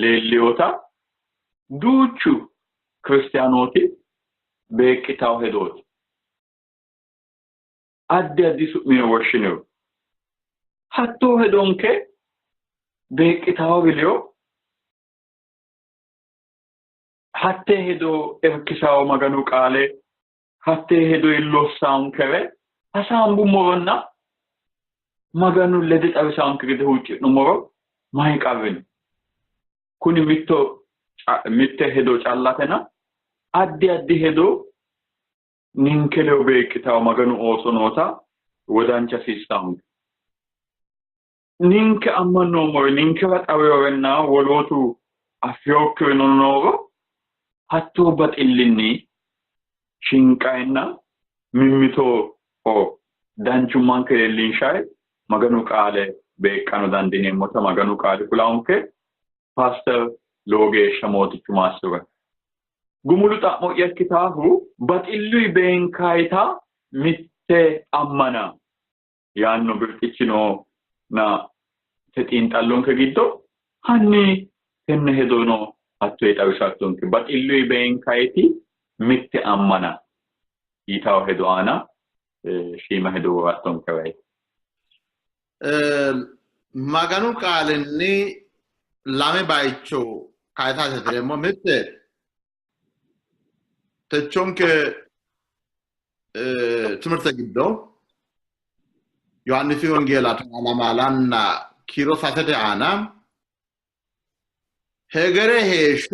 Speaker 2: leelliyota duuchu kristiyaanooti beeqqitaw hedooti addi su'mino woshshineyo hattoo hedonke beeqqitaw biliyo hattee hedo irkisawo maganu qaale hattee hedo illossaonkere hasaambummoronna maganu lede xawisaonke gede huucci'nummoro mayi qarrino kuni mitte hedo callatena addi hedo ninkeleyo beeqqitawo maganu ooso noota wodancha hasiisaonke ninke ammannoommore ninkera xaweyorenna wolootu affiyookkirino nooro hattoo baxillinni shinqayenna mimmitoo danchummanke leellinshaye maganu qaale beeqqano dandineemmota maganu qaali kulaonke pastor loogeeshsha mootichu maassura gumulu xa'mo'ya ikkitaahu baxilluyi beenkaayita mitte ammana yaanno birxichino na te xiinxallonke giddo hanni tenne hedono hattoe xawisattonke baxilluyi beenkaayiti mitte ammana ይታው ሄዶአና ሺማ ሄዶ አስቶም ከበይ
Speaker 3: ማጋኑ ቃልኒ ላሜ ባይቾ ካይታ ተደሞ ምት ተቾንከ ትምርተ ግዶ ዮሐንስ ወንጌላት አላማላና ኪሮ ሳተደ አና ሄገሬ ሄሾ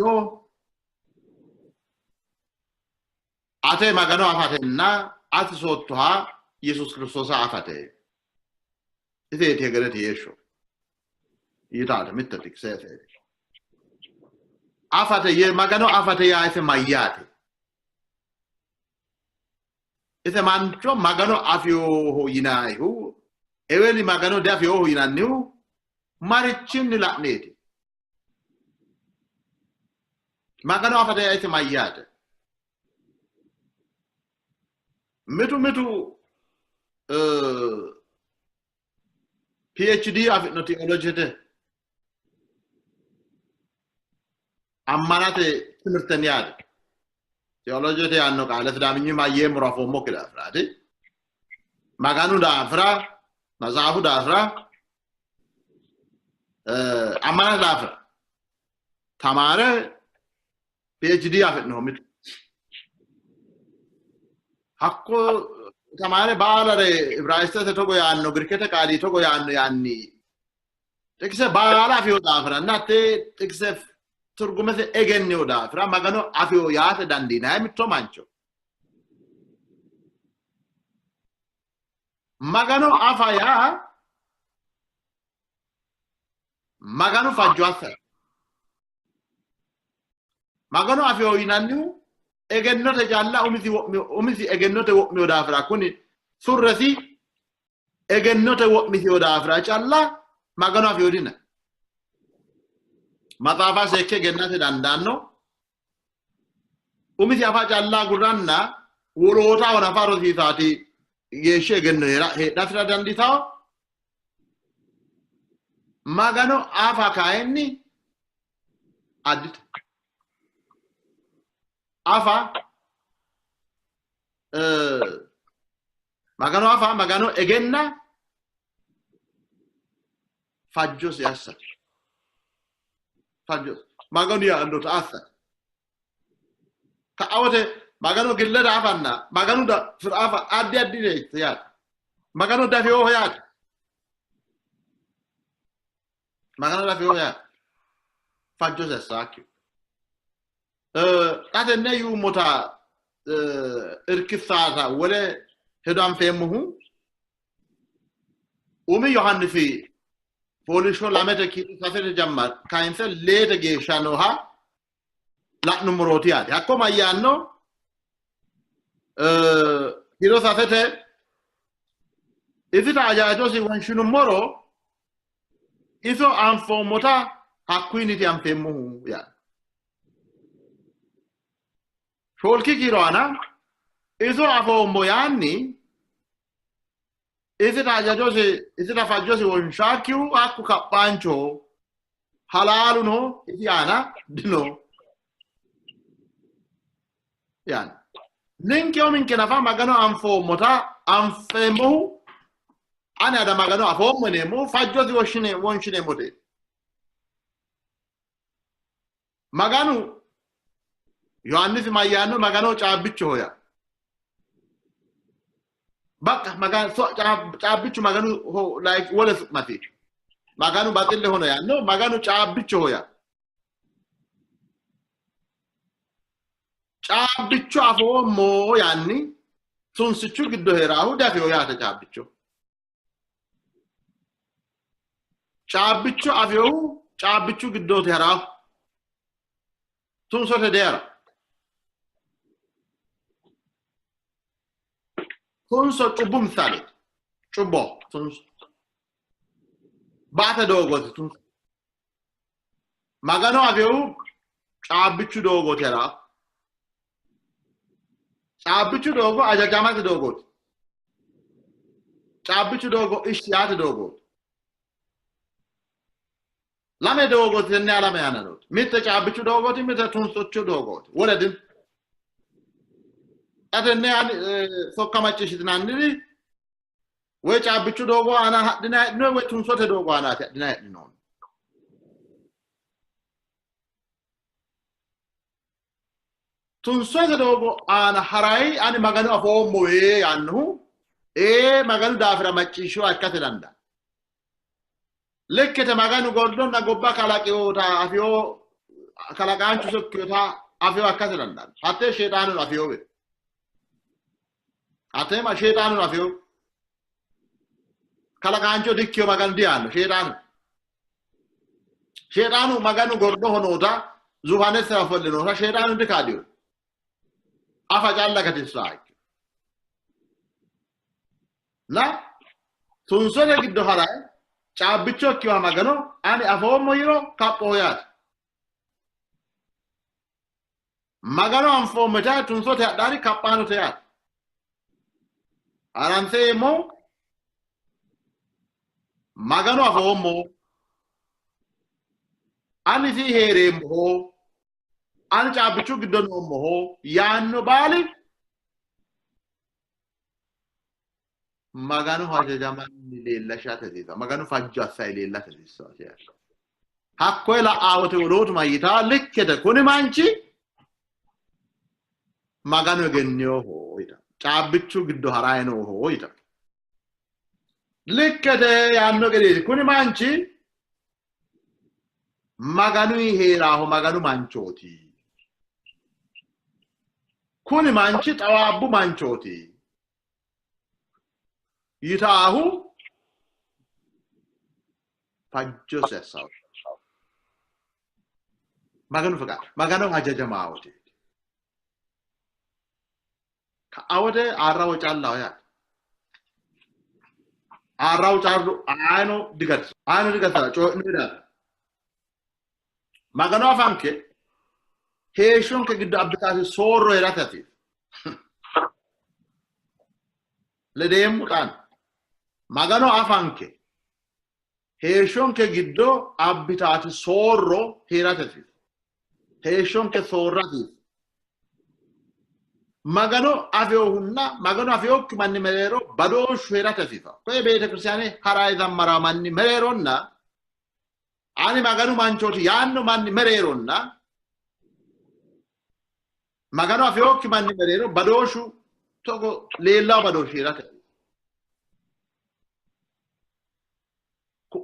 Speaker 3: አተ ማጋኑ አፋተና አትሶቷ ኢየሱስ ክርስቶስ አፋተ እቴ ሄገሬ ሄሾ ይታለ ምትልክ ሰፈ አፋተ የማጋኑ አፋተ ያይፈ ማያተ እተ ማንቾ ማጋኑ አፊዮ ሆይናይሁ ኤዌሊ ማጋኑ ዳፊዮ ሆይናኒሁ ማርችን ላኔት ማጋኑ አፋተ ያይፈ ማያተ ምቱ PhD of theology አማናተ ትምርተን ያድ ቴዎሎጂ ያኖ ቃለ ፍዳምኝ ማየ ምራፎ ሞክላ ፍራዲ ማጋኑ ዳፍራ መዛፉ ዳፍራ አማናተ ዳፍራ ተማረ PhD አፍት ነው ምት አኮ ተማረ ባላረ ኢብራይስተ ተቶጎ ያኖ ግሪከተ ቃሊ ተጎ ያኖ ያኒ ጥቅሰ ባላ ፊዮ ዳፍራ እናቴ ጥቅሰ turgumese egenne oda fra magano afio yaate dandina mitto mancho magano afaya magano fajwasa magano afio inannu egennote jalla umisi egennote wokmi oda fra kuni surrasi egennote wokmi oda fra jalla magano afio dina Matafa seke gennate dandano umisi afa jalla guranna wolota ona faro sisati yeshe gennera hedafira danditaw magano afa kaenni adit afa magano egenna fajjo siyasa fajjo magano ya ando taasa ka awate magano gilla da afanna magano da firafa addi ne ya magano da fiyo ya magano da fiyo ya fajjo se sakyo ate ne yu mota irkisata wala hedam femuhu umi yohannifi Polisho lamete kiti safete jammar kainse lete geshanoha la numroti ati hakko mayanno hiro safete ifita ajajo si wanshunu moro iso anfo mota hakwiniti amfemu ya sholki kirana iso afo moyanni isita fajjosi won shakiu akku kappancho halalu no yana dino yan ninkyo minke nafa magano anfo mota anfemo ana da magano afo monemo fajjosi wonshine mote maganu yohannis mayano magano chabicho hoya bak magano so chabichu magano ho like wala mati magano batille hono ya no magano chabichu hoya chabichu afo mo yanni sunsichu giddo herahu dafi hoya ta chabichu afyo chabichu giddo herahu sunsote dera Tunso chubum sale. Chubo. Tunso. Bata dogo tunso. Magano aveu chabichu dogo tera. Chabichu dogo ajajama dogo. Chabichu dogo ishtiyat dogo. Lame dogo tenne alame anarot. Mitte chabichu dogo ti mitte tunso chu dogo. Wala din. أتني أنا سوكا ما تشيدنا نري ويش أبيشو دوغو أنا دنا نو ويش تونسوت دوغو أنا دنا نون تونسوت دوغو أنا هراي أنا مغانو أفهم موي أنو مغانو دافرا ما تشيشو أكثرندا لكن مغانو غوردون نغوبا كلاكيو تا أفيو كلاكانشو سكيو تا أفيو أكثرندا حتى شيطانو أفيو بي حتى ما شيطانو أفيو كلاكانشو ديكيو مغان ديانو شيطانو مغانو غوردو هنوتا زوهانة سرافل لنوتا شيطانو ديكاديو أفجال لك تسلاك لا تنسونا جدو هراي شابيتشو كيو مغانو أني أفهم مويرو كابويات مغانو أنفهم متى تنسو تياداري كابانو تياد أرانسي مو مغانو أفهم مو أني في هيري مو أني شابيتشو جدو مو يانو بالي مغانو هاجا جامان ليلا شاتزيزا مغانو فاجا ساي ليلا تزيزا حقوي لا آوتي ولوت ما يتا لكتا كوني مانشي مغانو جنيو هو يتا شابيتشو جدو هراينو هو يتا لكتا يانو جديد كوني مانشي مغانو هيراهو مغانو مانشوتي كوني مانشي توابو مانشوتي يتاهو فاجو سيساو مغانو فقا مغانو هاجا جماعوتي كاوتي عراو چالاو يا عراو چارو آينو ديگت چو نيدا مغانو افانكي هيشون كجدو ابتاسي سورو يراتاتي لديم كان مغانو افانكي هيشون كجدو ابتاسي سورو يراتاتي هيشون كسوراتي مغانو افيوهنا مغانو افيو كماني مريرو بدو شويراتاتي كوي بيتا كريستياني هراي زمرا ماني مريرونا اني مغانو مانچوتي يانو ماني مريرونا مغانو افيو كماني مريرو بدوشو توكو ليلا بدوشو يراتاتي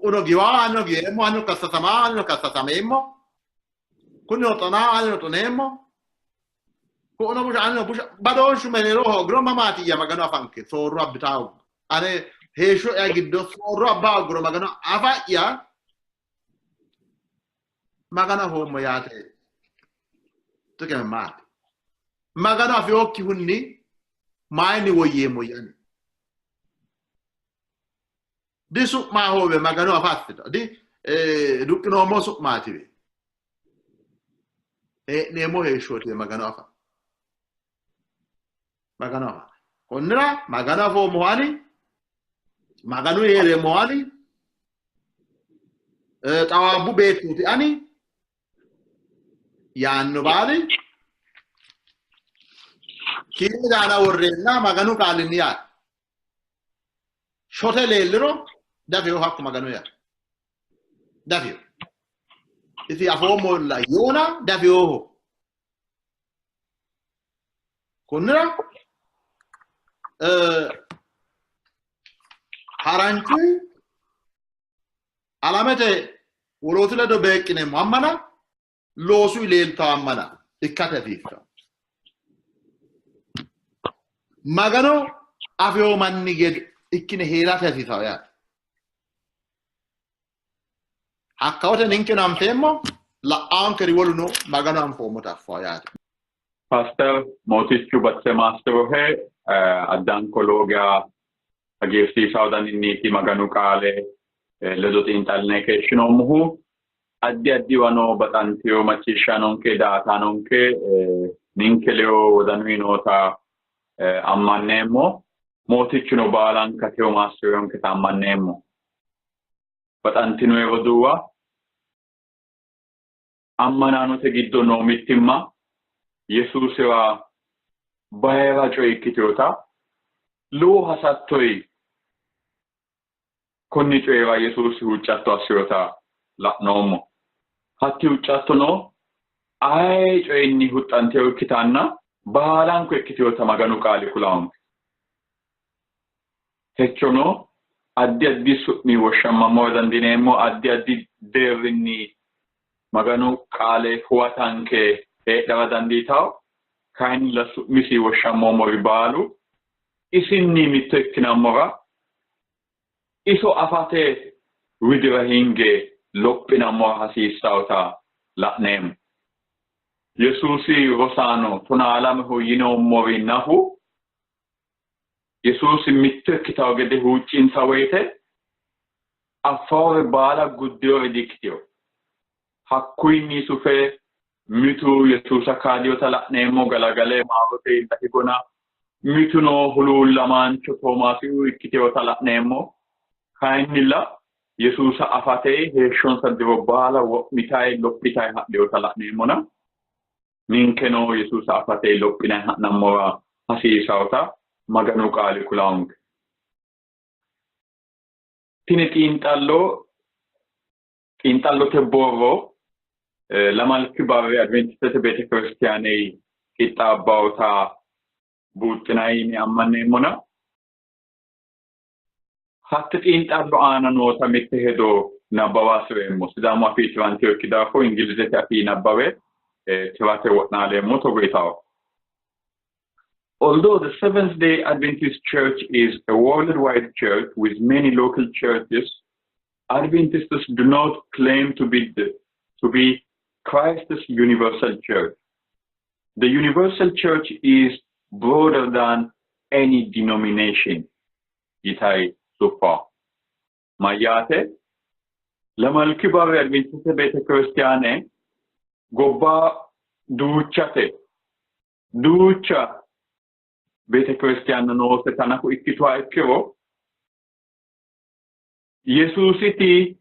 Speaker 3: uno giwa hanno giemo hanno kasasama hanno kasasamemo kuno tona hanno tonemo kuno busha hanno busha badoshu menero groma mati ya magano afanke sorro abitao ane hesho ya giddo sorro abba gro magano afa ya magano homo yate to ke mati magano afi okki hunni maini woyemo yani di sukma hobe magano afattito di dukkino mo sukmati be nemo he shoti magano afa onnira magano fo mohani magano here mohani tawabu betuti ani yanno bali kile dana worrenna magano kaliniya shote lelro davio hakku magano ya davio isi afomo la yona davio kunra haranchu alamete wolotule do beekine mamana loosu ilelta amana ikkate fiifta magano afio manni ged ikkine heerate fiifta ya Akkawata ninke nam temmo la anche rivoluno magano am fomo ta foyat.
Speaker 2: Pastor motichu batse master he addan kologa agirsi saudan inniti maganu kale ledoti intalne keshinomuhu addi wano batantio machishanonke datanonke ninke leo wadanwinota ammanemo motichu no balan kateo master yonke tammanemo batantino evoduwa ammanano te giddo no mittimma Yesuusewa baay'ee coy ikkitoota loo hasattoi konni coyra Yesuus huccatto assirota la'noommo. Hatti huccattono ay coyinni huxxantee ikkitaanna baalaan ko ikkitoota maganu qaali kulaa'uun. Techono addi addi su'mi woshshammamoo dandineemmo addi addi deerrinni maganu qaale huwatanke heedhara dandiitaa'u kain la su'misi woshshammoommo ribaalu isinni mitto ikkinammora iso afate widira hinge lophinammora hasiissaawota la'neemmo. Yesuusi rosaano tona alamehu yinoommori nafu Yesuusi mitto ikkitawo gede huuccinsa woyte affaore baala guddiyore dikkitiyo. Hakkuyinni sufe mitu Yesuusa kaadiyota la'neemmo galagalee maarote illati gona mituno huluullamaancho Toomaasi'u ikkitewota la'neemmo kayinnilla Yesuusa afatee heeshshonsa diro baala wo'mitayi lophitayi hadheyota la'neemmona ninkeno Yesuusa afatee lophinayi ha'nammora hasiisawota maganu qaali kulaa'unke. Tini xiinxallote borro lamalki barre Adventistete Beete Kiristiyaaney qixxaabbawota buuxxinayini ammanneemmona hatti xiinxallo aana noota mitte hedo nabbawaasireemmo. Sidaamu afii tirantee ikki daafo Ingilizete afii nabbawe tirate wo'naaleemmo togoytawo. Although the Seventh-day Adventist Church is a worldwide church with many local churches, Adventists do not claim to be Christ's universal church. The universal church is broader than any denomination. Itai sufa. Mayate lamalki barre Adventiste Beete Kiristiyaane gobba duuchate duucha Beete Kiristiyaana noose tanaku ikkituwa ikkiro Yesuusiti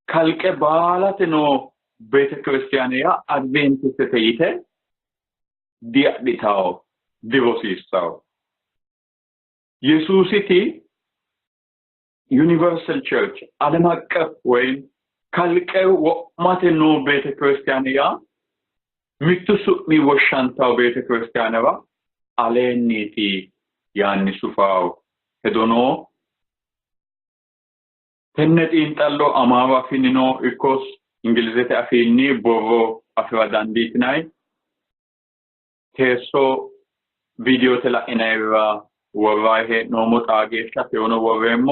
Speaker 2: kalqe baalate no Beete Kiristiyaaniya Adventistete yite diadhitawo dirosiissawo. Yesuusiti Universal Church ዓለም አቀፍ ወይም ካልቀ ወማተ ነው ቤተ ክርስቲያንያ ምትሱ ሚወሻንታው ቤተ ክርስቲያንዋ አለኒቲ ያንሱፋው ሄዶኖ ተነጢን ጠሎ አማዋ ፊኒኖ ኢኮስ እንግሊዘተ አፊኒ ቦሮ አፍራዳንዲት ናይ ቴሶ ቪዲዮ ተላኢናይራ ወራይሄ ኖሞ ታጌሻ የሆነ ወሬሞ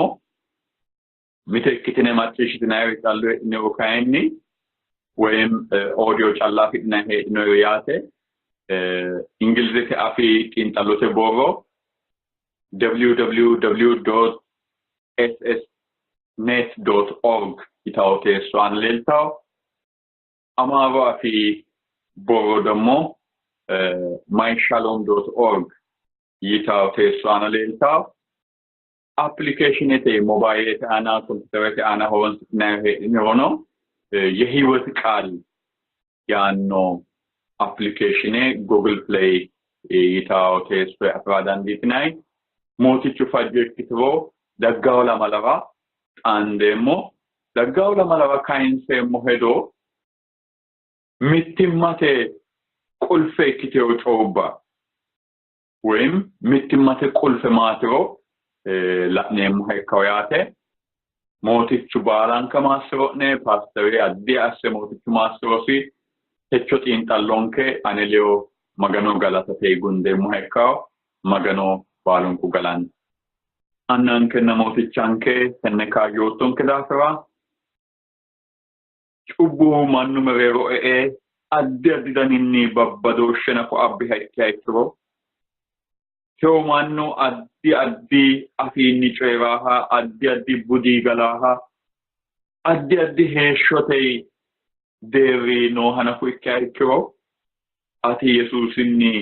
Speaker 2: ሚተክቲነ ማጥሽትናይ ቃሉ ነው ካይኒ ወይም ኦዲዮ ጫላፊና ሄ ነው ያተ እንግሊዘተ አፊ ቂንጣሎተ ቦሮ www.ssnet.org ይታውቴ ሷን ሌልታው አማዋ አፊ ቦሮ ደሞ myshalom.org ይታውቴ ሷን ሌልታው application ete mobile ete ana computer ete ana hon no የህይወት ቃል ያኖ application Google Play ይታውቴ ሷ አፍራዳን ዲትናይ ሞቲቹ ፋጀክቲቮ ደጋው ለማለባ አንደሞ ደጋው ለማለባ ካይንሴ ሞሄዶ ሚትማቴ ቁልፌ ኪቴው ጮባ ወይም ሚትማቴ ቁልፌ ማትሮ ለኔም ሄካውያቴ ሞቲቹ ባላን ከማስሮኔ ፓስተሪ አዲ አሰ ሞቲቹ ማስሮሲ ተቾት ኢንታሎንኬ አኔሊዮ ማጋኖ ጋላታቴ ጉንዴ ሞሄካው ማጋኖ ባሎንኩ ጋላን አናንከ ነሞቲቻንኬ ተነካዮቶን ከዳፈራ ጩቡ ማኑ መሬሮ አዲ አዲዳኒኒ ባባዶሽና ኮ አቢ ሃይካይትሮ Teomano addi afini cevaha addi budi galaha addi heshotei devi no hanaku ikkayikro ati Yesuusinni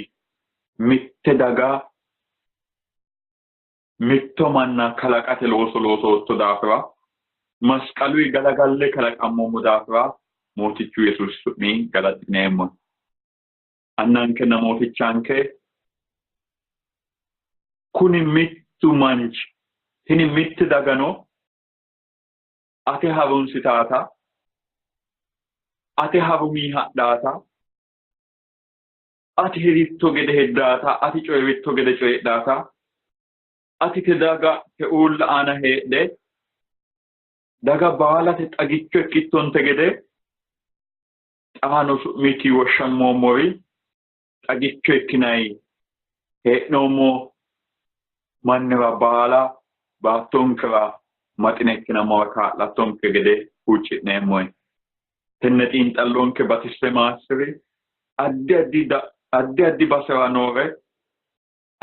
Speaker 2: mitte daga mitto manna kalaqate looso daafira masqalui galagalle kalaqammo daafira mootichu Yesuus su'mi galatineemmo annanke namootichanke kuni mittu manchi tini mitti dagano ate harunsitaa ate harumii hadhaata ati hiritto gede heddaata ati coyritto gede coydhaata ati te daga te uulla aana heedhe daga baalate xagicho ikkittonte gede xaano su'miti woshshamoommori xagicho ikkinayi hee'noommo mannira baala baattonkera maxine ikkinammora kaa'lattonke gede huucci'neemmoyi tenne xiinxallonke batisse maassiri addi addi basera noore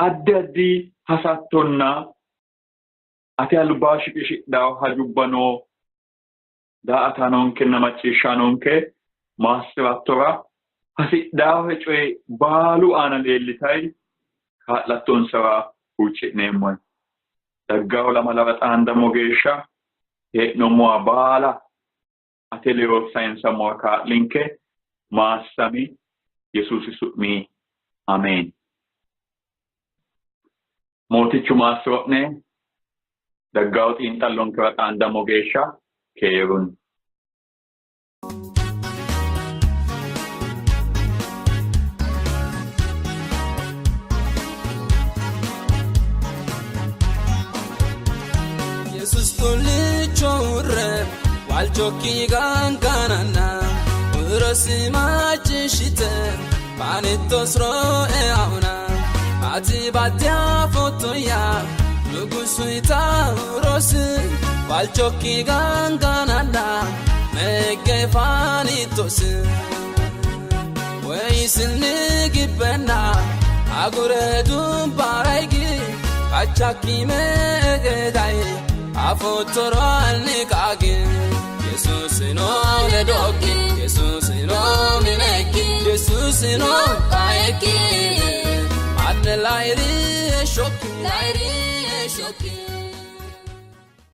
Speaker 2: addi hasattonna ate albaa shiqishidhawo hajubba noo daa''ataanonkenna macciishshaanonke maassirattora hasidhaawe coye baalu aana leellitayi kaa'lattonsara huucci'neemmoyi daggaawo lamalara xaandamo geeshsha hee'nommoha baala ate leyo sayinsammoha kaa'linke maassami Yesuusi su'mii ameen. Mootichu maassiro'ne daggaawo xiinxallonkera xaandamo geeshsha keerun.
Speaker 1: Yesus tolichore walchoki ganganana urasi machishite panitosro eauna ati batia fotoya lugusuita urosi walchoki ganganana mege fanitosi weisini gibena agure dumbaraigi kachaki megedai afotoro anikagi Jesus no le doki Jesus no mineki Jesus no kaeki adelairi shoki